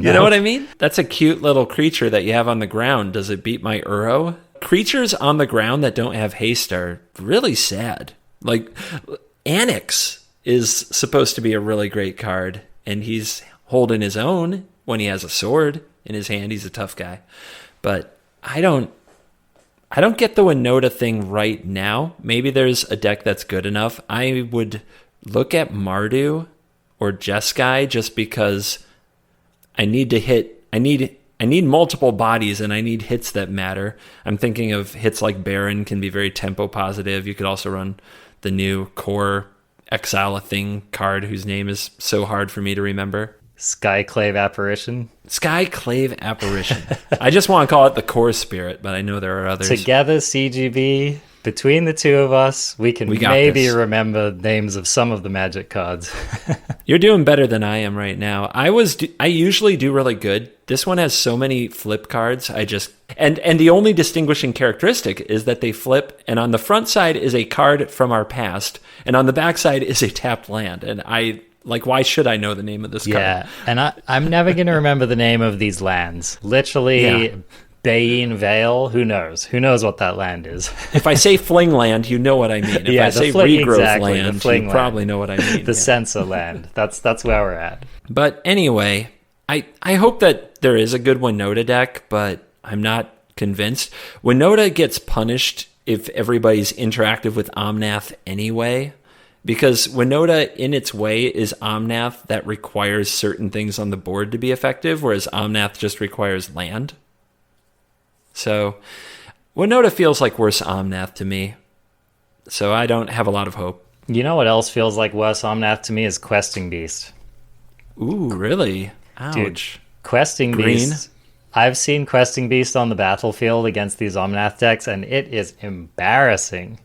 You know what I mean? That's a cute little creature that you have on the ground. Does it beat my Uro? Creatures on the ground that don't have haste are really sad. Like, Annex is supposed to be a really great card, and he's holding his own when he has a sword in his hand. He's a tough guy. But I don't get the Winota thing right now. Maybe there's a deck that's good enough. I would look at Mardu or Jeskai just because I need to hit. I need multiple bodies, and I need hits that matter. I'm thinking of hits like Baron can be very tempo positive. You could also run the new Core Exile a Thing card whose name is so hard for me to remember. Skyclave Apparition. Skyclave Apparition. I just want to call it the Core Spirit, but I know there are others. Together, CGB, between the two of us, we can maybe remember names of some of the Magic cards. You're doing better than I am right now. I usually do really good. This one has so many flip cards. And the only distinguishing characteristic is that they flip, and on the front side is a card from our past, and on the back side is a tapped land. And why should I know the name of this card? Yeah, and I'm never going to remember the name of these lands. Literally, Bayin Vale, who knows? Who knows what that land is? If I say Fling Land, you know what I mean. If I say Regrowth Land, you probably know what I mean. The Sensor Land. That's where we're at. But anyway, I hope that there is a good Winota deck, but I'm not convinced. Winota gets punished if everybody's interactive with Omnath anyway. Because Winota, in its way, is Omnath that requires certain things on the board to be effective, whereas Omnath just requires land. So, Winota feels like worse Omnath to me. So I don't have a lot of hope. You know what else feels like worse Omnath to me is Questing Beast. Ooh, really? Ouch. Dude, Questing Beast. I've seen Questing Beast on the battlefield against these Omnath decks, and it is embarrassing.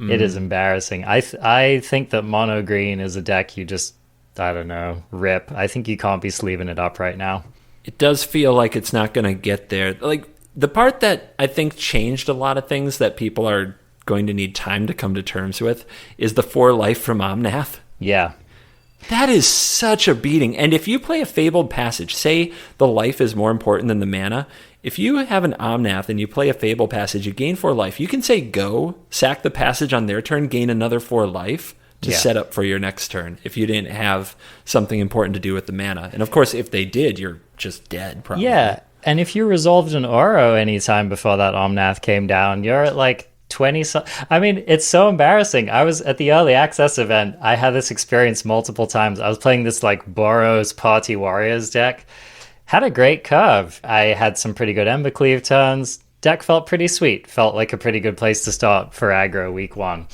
It is embarrassing. I think that mono green is a deck you just, I don't know, rip. I think you can't be sleeving it up right now. It does feel like it's not going to get there. Like, the part that I think changed a lot of things that people are going to need time to come to terms with is the 4 life from Omnath. Yeah. That is such a beating. And if you play a Fabled Passage, say the life is more important than the mana, if you have an Omnath and you play a Fabled Passage, you gain 4 life. You can say go, sack the passage on their turn, gain another 4 life to set up for your next turn if you didn't have something important to do with the mana. And of course, if they did, you're just dead, probably. Yeah, and if you resolved an Oro anytime before that Omnath came down, you're at like 20... I mean, it's so embarrassing. I was at the early access event. I had this experience multiple times. I was playing this like Boros Party Warriors deck. Had a great curve. I had some pretty good Embercleave turns. Deck felt pretty sweet. Felt like a pretty good place to start for aggro week 1.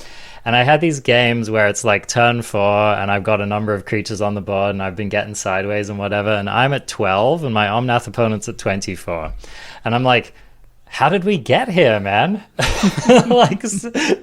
And I had these games where it's like turn 4 and I've got a number of creatures on the board and I've been getting sideways and whatever. And I'm at 12 and my Omnath opponent's at 24. And I'm like, how did we get here, man?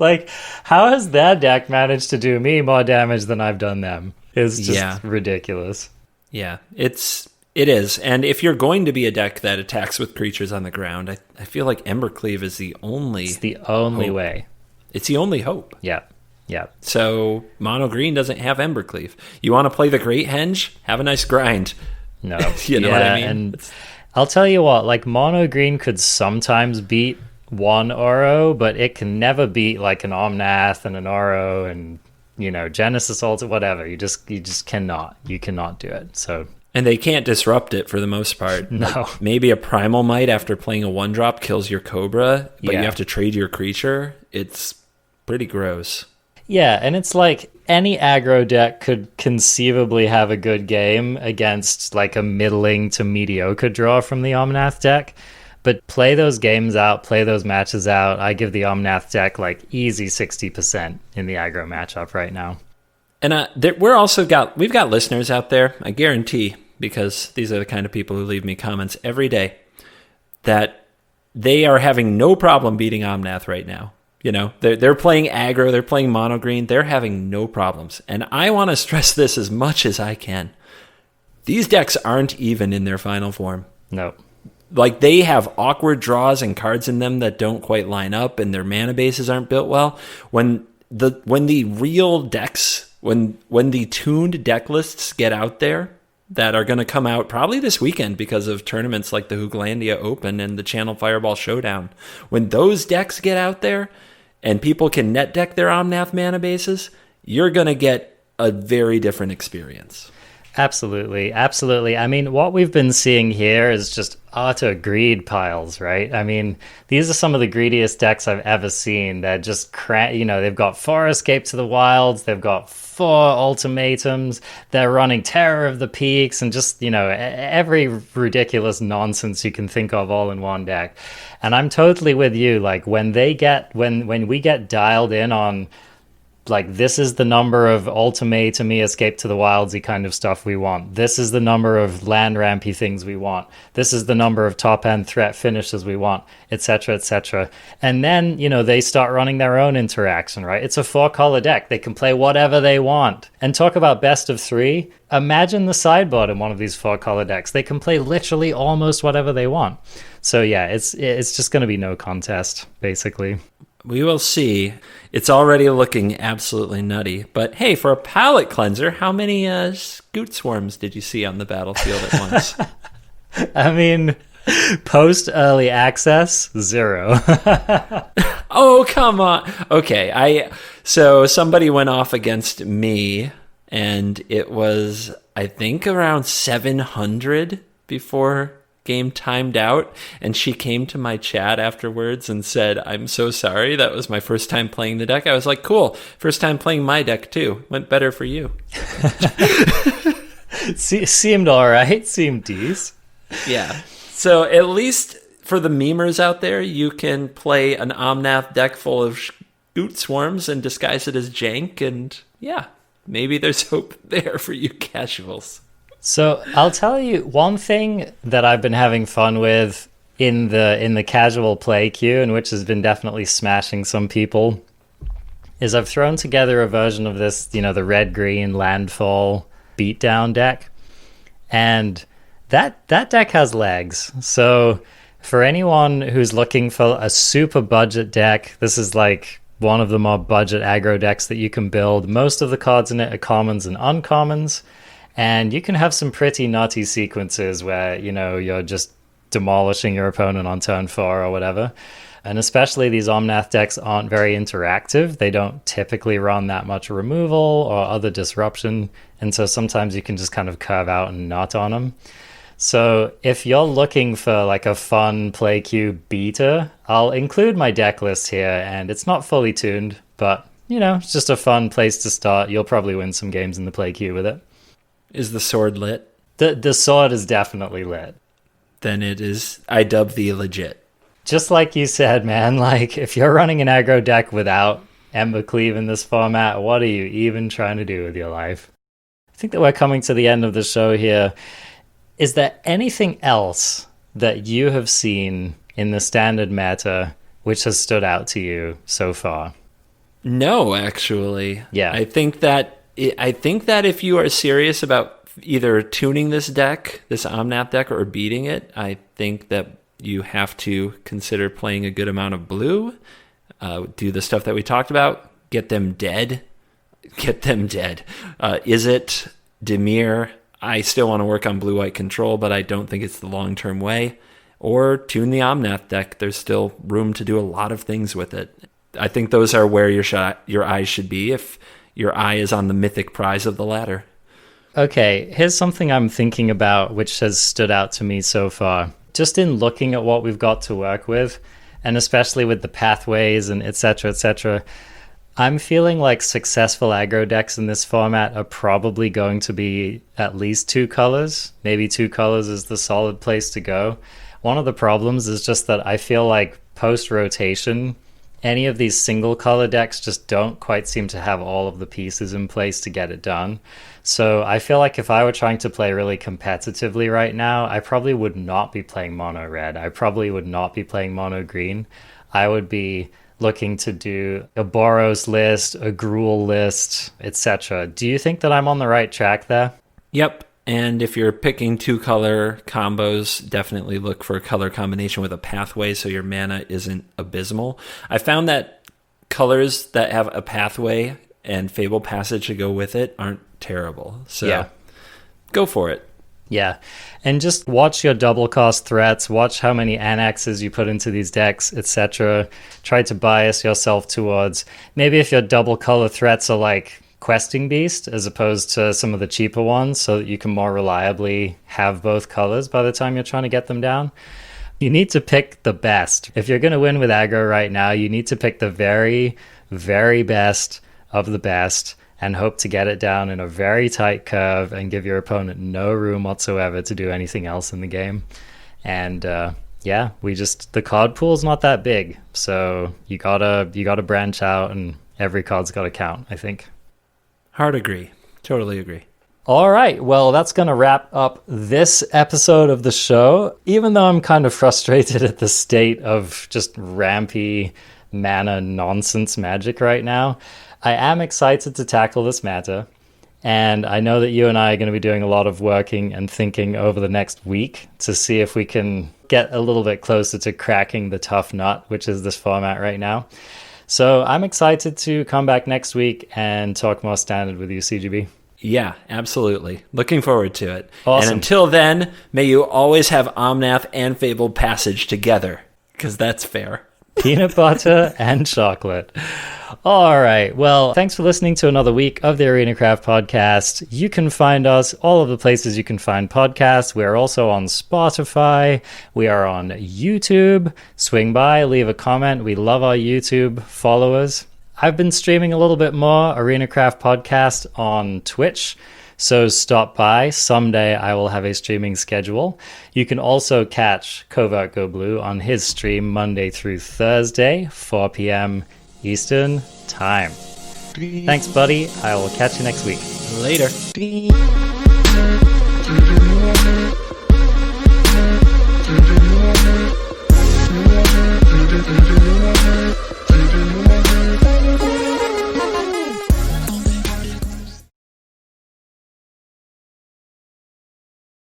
like, how has their deck managed to do me more damage than I've done them? It's just ridiculous. Yeah, it is. And if you're going to be a deck that attacks with creatures on the ground, I feel like Embercleave is the only... It's the only way. It's the only hope. Yeah. Yeah. So Mono Green doesn't have Embercleave. You want to play the Great Henge? Have a nice grind. No. You know what I mean? And I'll tell you what, like Mono Green could sometimes beat one Oro, but it can never beat like an Omnath and an Oro and, you know, Genesis Altar, whatever. You just cannot. You cannot do it. So... And they can't disrupt it for the most part. No. Like maybe a Primal Might after playing a 1-drop kills your Cobra, but you have to trade your creature. It's pretty gross. Yeah, and it's like any aggro deck could conceivably have a good game against like a middling to mediocre draw from the Omnath deck. But play those games out, play those matches out. I give the Omnath deck like easy 60% in the aggro matchup right now. And we've got listeners out there, I guarantee, because these are the kind of people who leave me comments every day, that they are having no problem beating Omnath right now. You know, they're playing aggro, they're playing mono green, they're having no problems. And I want to stress this as much as I can. These decks aren't even in their final form. No. Like, they have awkward draws and cards in them that don't quite line up, and their mana bases aren't built well. When the real decks, when the tuned deck lists get out there, that are going to come out probably this weekend because of tournaments like the Hooglandia Open and the Channel Fireball Showdown. When those decks get out there and people can net deck their Omnath mana bases, you're going to get a very different experience. Absolutely. Absolutely. I mean, what we've been seeing here is just utter greed piles, right? I mean, these are some of the greediest decks I've ever seen. They're just, they've got 4 Escape to the Wilds, they've got 4 Ultimatums, they're running Terror of the Peaks, and just, every ridiculous nonsense you can think of all in one deck. And I'm totally with you. Like, when we get dialed in on, like, this is the number of ultimate-y, Escape to the Wildsy kind of stuff we want. This is the number of land rampy things we want. This is the number of top-end threat finishes we want, etc., etc. And then, they start running their own interaction, right? It's a 4-color deck. They can play whatever they want. And talk about best of 3. Imagine the sideboard in one of these 4-color decks. They can play literally almost whatever they want. So yeah, it's just going to be no contest, basically. We will see. It's already looking absolutely nutty. But hey, for a palate cleanser, how many scoot swarms did you see on the battlefield at once? I mean, post early access, 0. Oh, come on. Okay, so somebody went off against me, and it was, I think, around 700 before game timed out, and she came to my chat afterwards and said, "I'm so sorry, that was my first time playing the deck." I was like, cool, first time playing my deck too, went better for you. Seemed all right, seemed decent. Yeah, so at least for the memers out there, you can play an Omnath deck full of scoot swarms and disguise it as jank, and yeah, maybe there's hope there for you casuals. So I'll tell you one thing that I've been having fun with in the casual play queue, and which has been definitely smashing some people, is I've thrown together a version of this, the red-green landfall beatdown deck. And that deck has legs. So for anyone who's looking for a super budget deck, this is like one of the more budget aggro decks that you can build. Most of the cards in it are commons and uncommons. And you can have some pretty nutty sequences where, you're just demolishing your opponent on turn 4 or whatever. And especially these Omnath decks aren't very interactive. They don't typically run that much removal or other disruption. And so sometimes you can just kind of curve out and nut on them. So if you're looking for like a fun play queue beater, I'll include my deck list here. And it's not fully tuned, but, it's just a fun place to start. You'll probably win some games in the play queue with it. Is the sword lit? The sword is definitely lit. Then it is, I dub thee legit. Just like you said, man, like if you're running an aggro deck without Ember Cleave in this format, what are you even trying to do with your life? I think that we're coming to the end of the show here. Is there anything else that you have seen in the standard meta which has stood out to you so far? No, actually. Yeah. I think that if you are serious about either tuning this deck, this Omnath deck, or beating it, I think that you have to consider playing a good amount of blue, do the stuff that we talked about, get them dead. Is it Dimir? I still want to work on blue-white control, but I don't think it's the long-term way. Or tune the Omnath deck. There's still room to do a lot of things with it. I think those are where your eyes should be if your eye is on the mythic prize of the ladder. Okay, here's something I'm thinking about which has stood out to me so far. Just in looking at what we've got to work with, and especially with the pathways and etc., I'm feeling like successful aggro decks in this format are probably going to be at least 2 colors. Maybe 2 colors is the solid place to go. One of the problems is just that I feel like post-rotation, any of these single color decks just don't quite seem to have all of the pieces in place to get it done. So I feel like if I were trying to play really competitively right now, I probably would not be playing mono red. I probably would not be playing mono green. I would be looking to do a Boros list, a Gruul list, etc. Do you think that I'm on the right track there? Yep. And if you're picking 2 color combos, definitely look for a color combination with a pathway so your mana isn't abysmal. I found that colors that have a pathway and Fable Passage to go with it aren't terrible. So yeah, go for it. Yeah, and just watch your double cost threats, watch how many annexes you put into these decks, etc. Try to bias yourself towards, maybe if your double color threats are like Questing Beast as opposed to some of the cheaper ones, so that you can more reliably have both colors by the time you're trying to get them down. You need to pick the best. If you're going to win with aggro right now, you need to pick the very, very best of the best and hope to get it down in a very tight curve and give your opponent no room whatsoever to do anything else in the game. And the card pool's not that big, so you gotta branch out, and every card's got to count, I think. Hard agree. Totally agree. All right, well, that's going to wrap up this episode of the show. Even though I'm kind of frustrated at the state of just rampy mana nonsense Magic right now, I am excited to tackle this matter, and I know that you and I are going to be doing a lot of working and thinking over the next week to see if we can get a little bit closer to cracking the tough nut, which is this format right now. So I'm excited to come back next week and talk more Standard with you, CGB. Yeah, absolutely. Looking forward to it. Awesome. And until then, may you always have Omnath and Fabled Passage together, because that's fair. Peanut butter and chocolate. All right. Well, thanks for listening to another week of the ArenaCraft podcast. You can find us all of the places you can find podcasts. We are also on Spotify. We are on YouTube. Swing by, leave a comment. We love our YouTube followers. I've been streaming a little bit more ArenaCraft podcast on Twitch, so stop by. Someday I will have a streaming schedule. You can also catch Covertgoblue on his stream Monday through Thursday, 4 p.m. Eastern Time. Thanks, buddy. I will catch you next week. Later.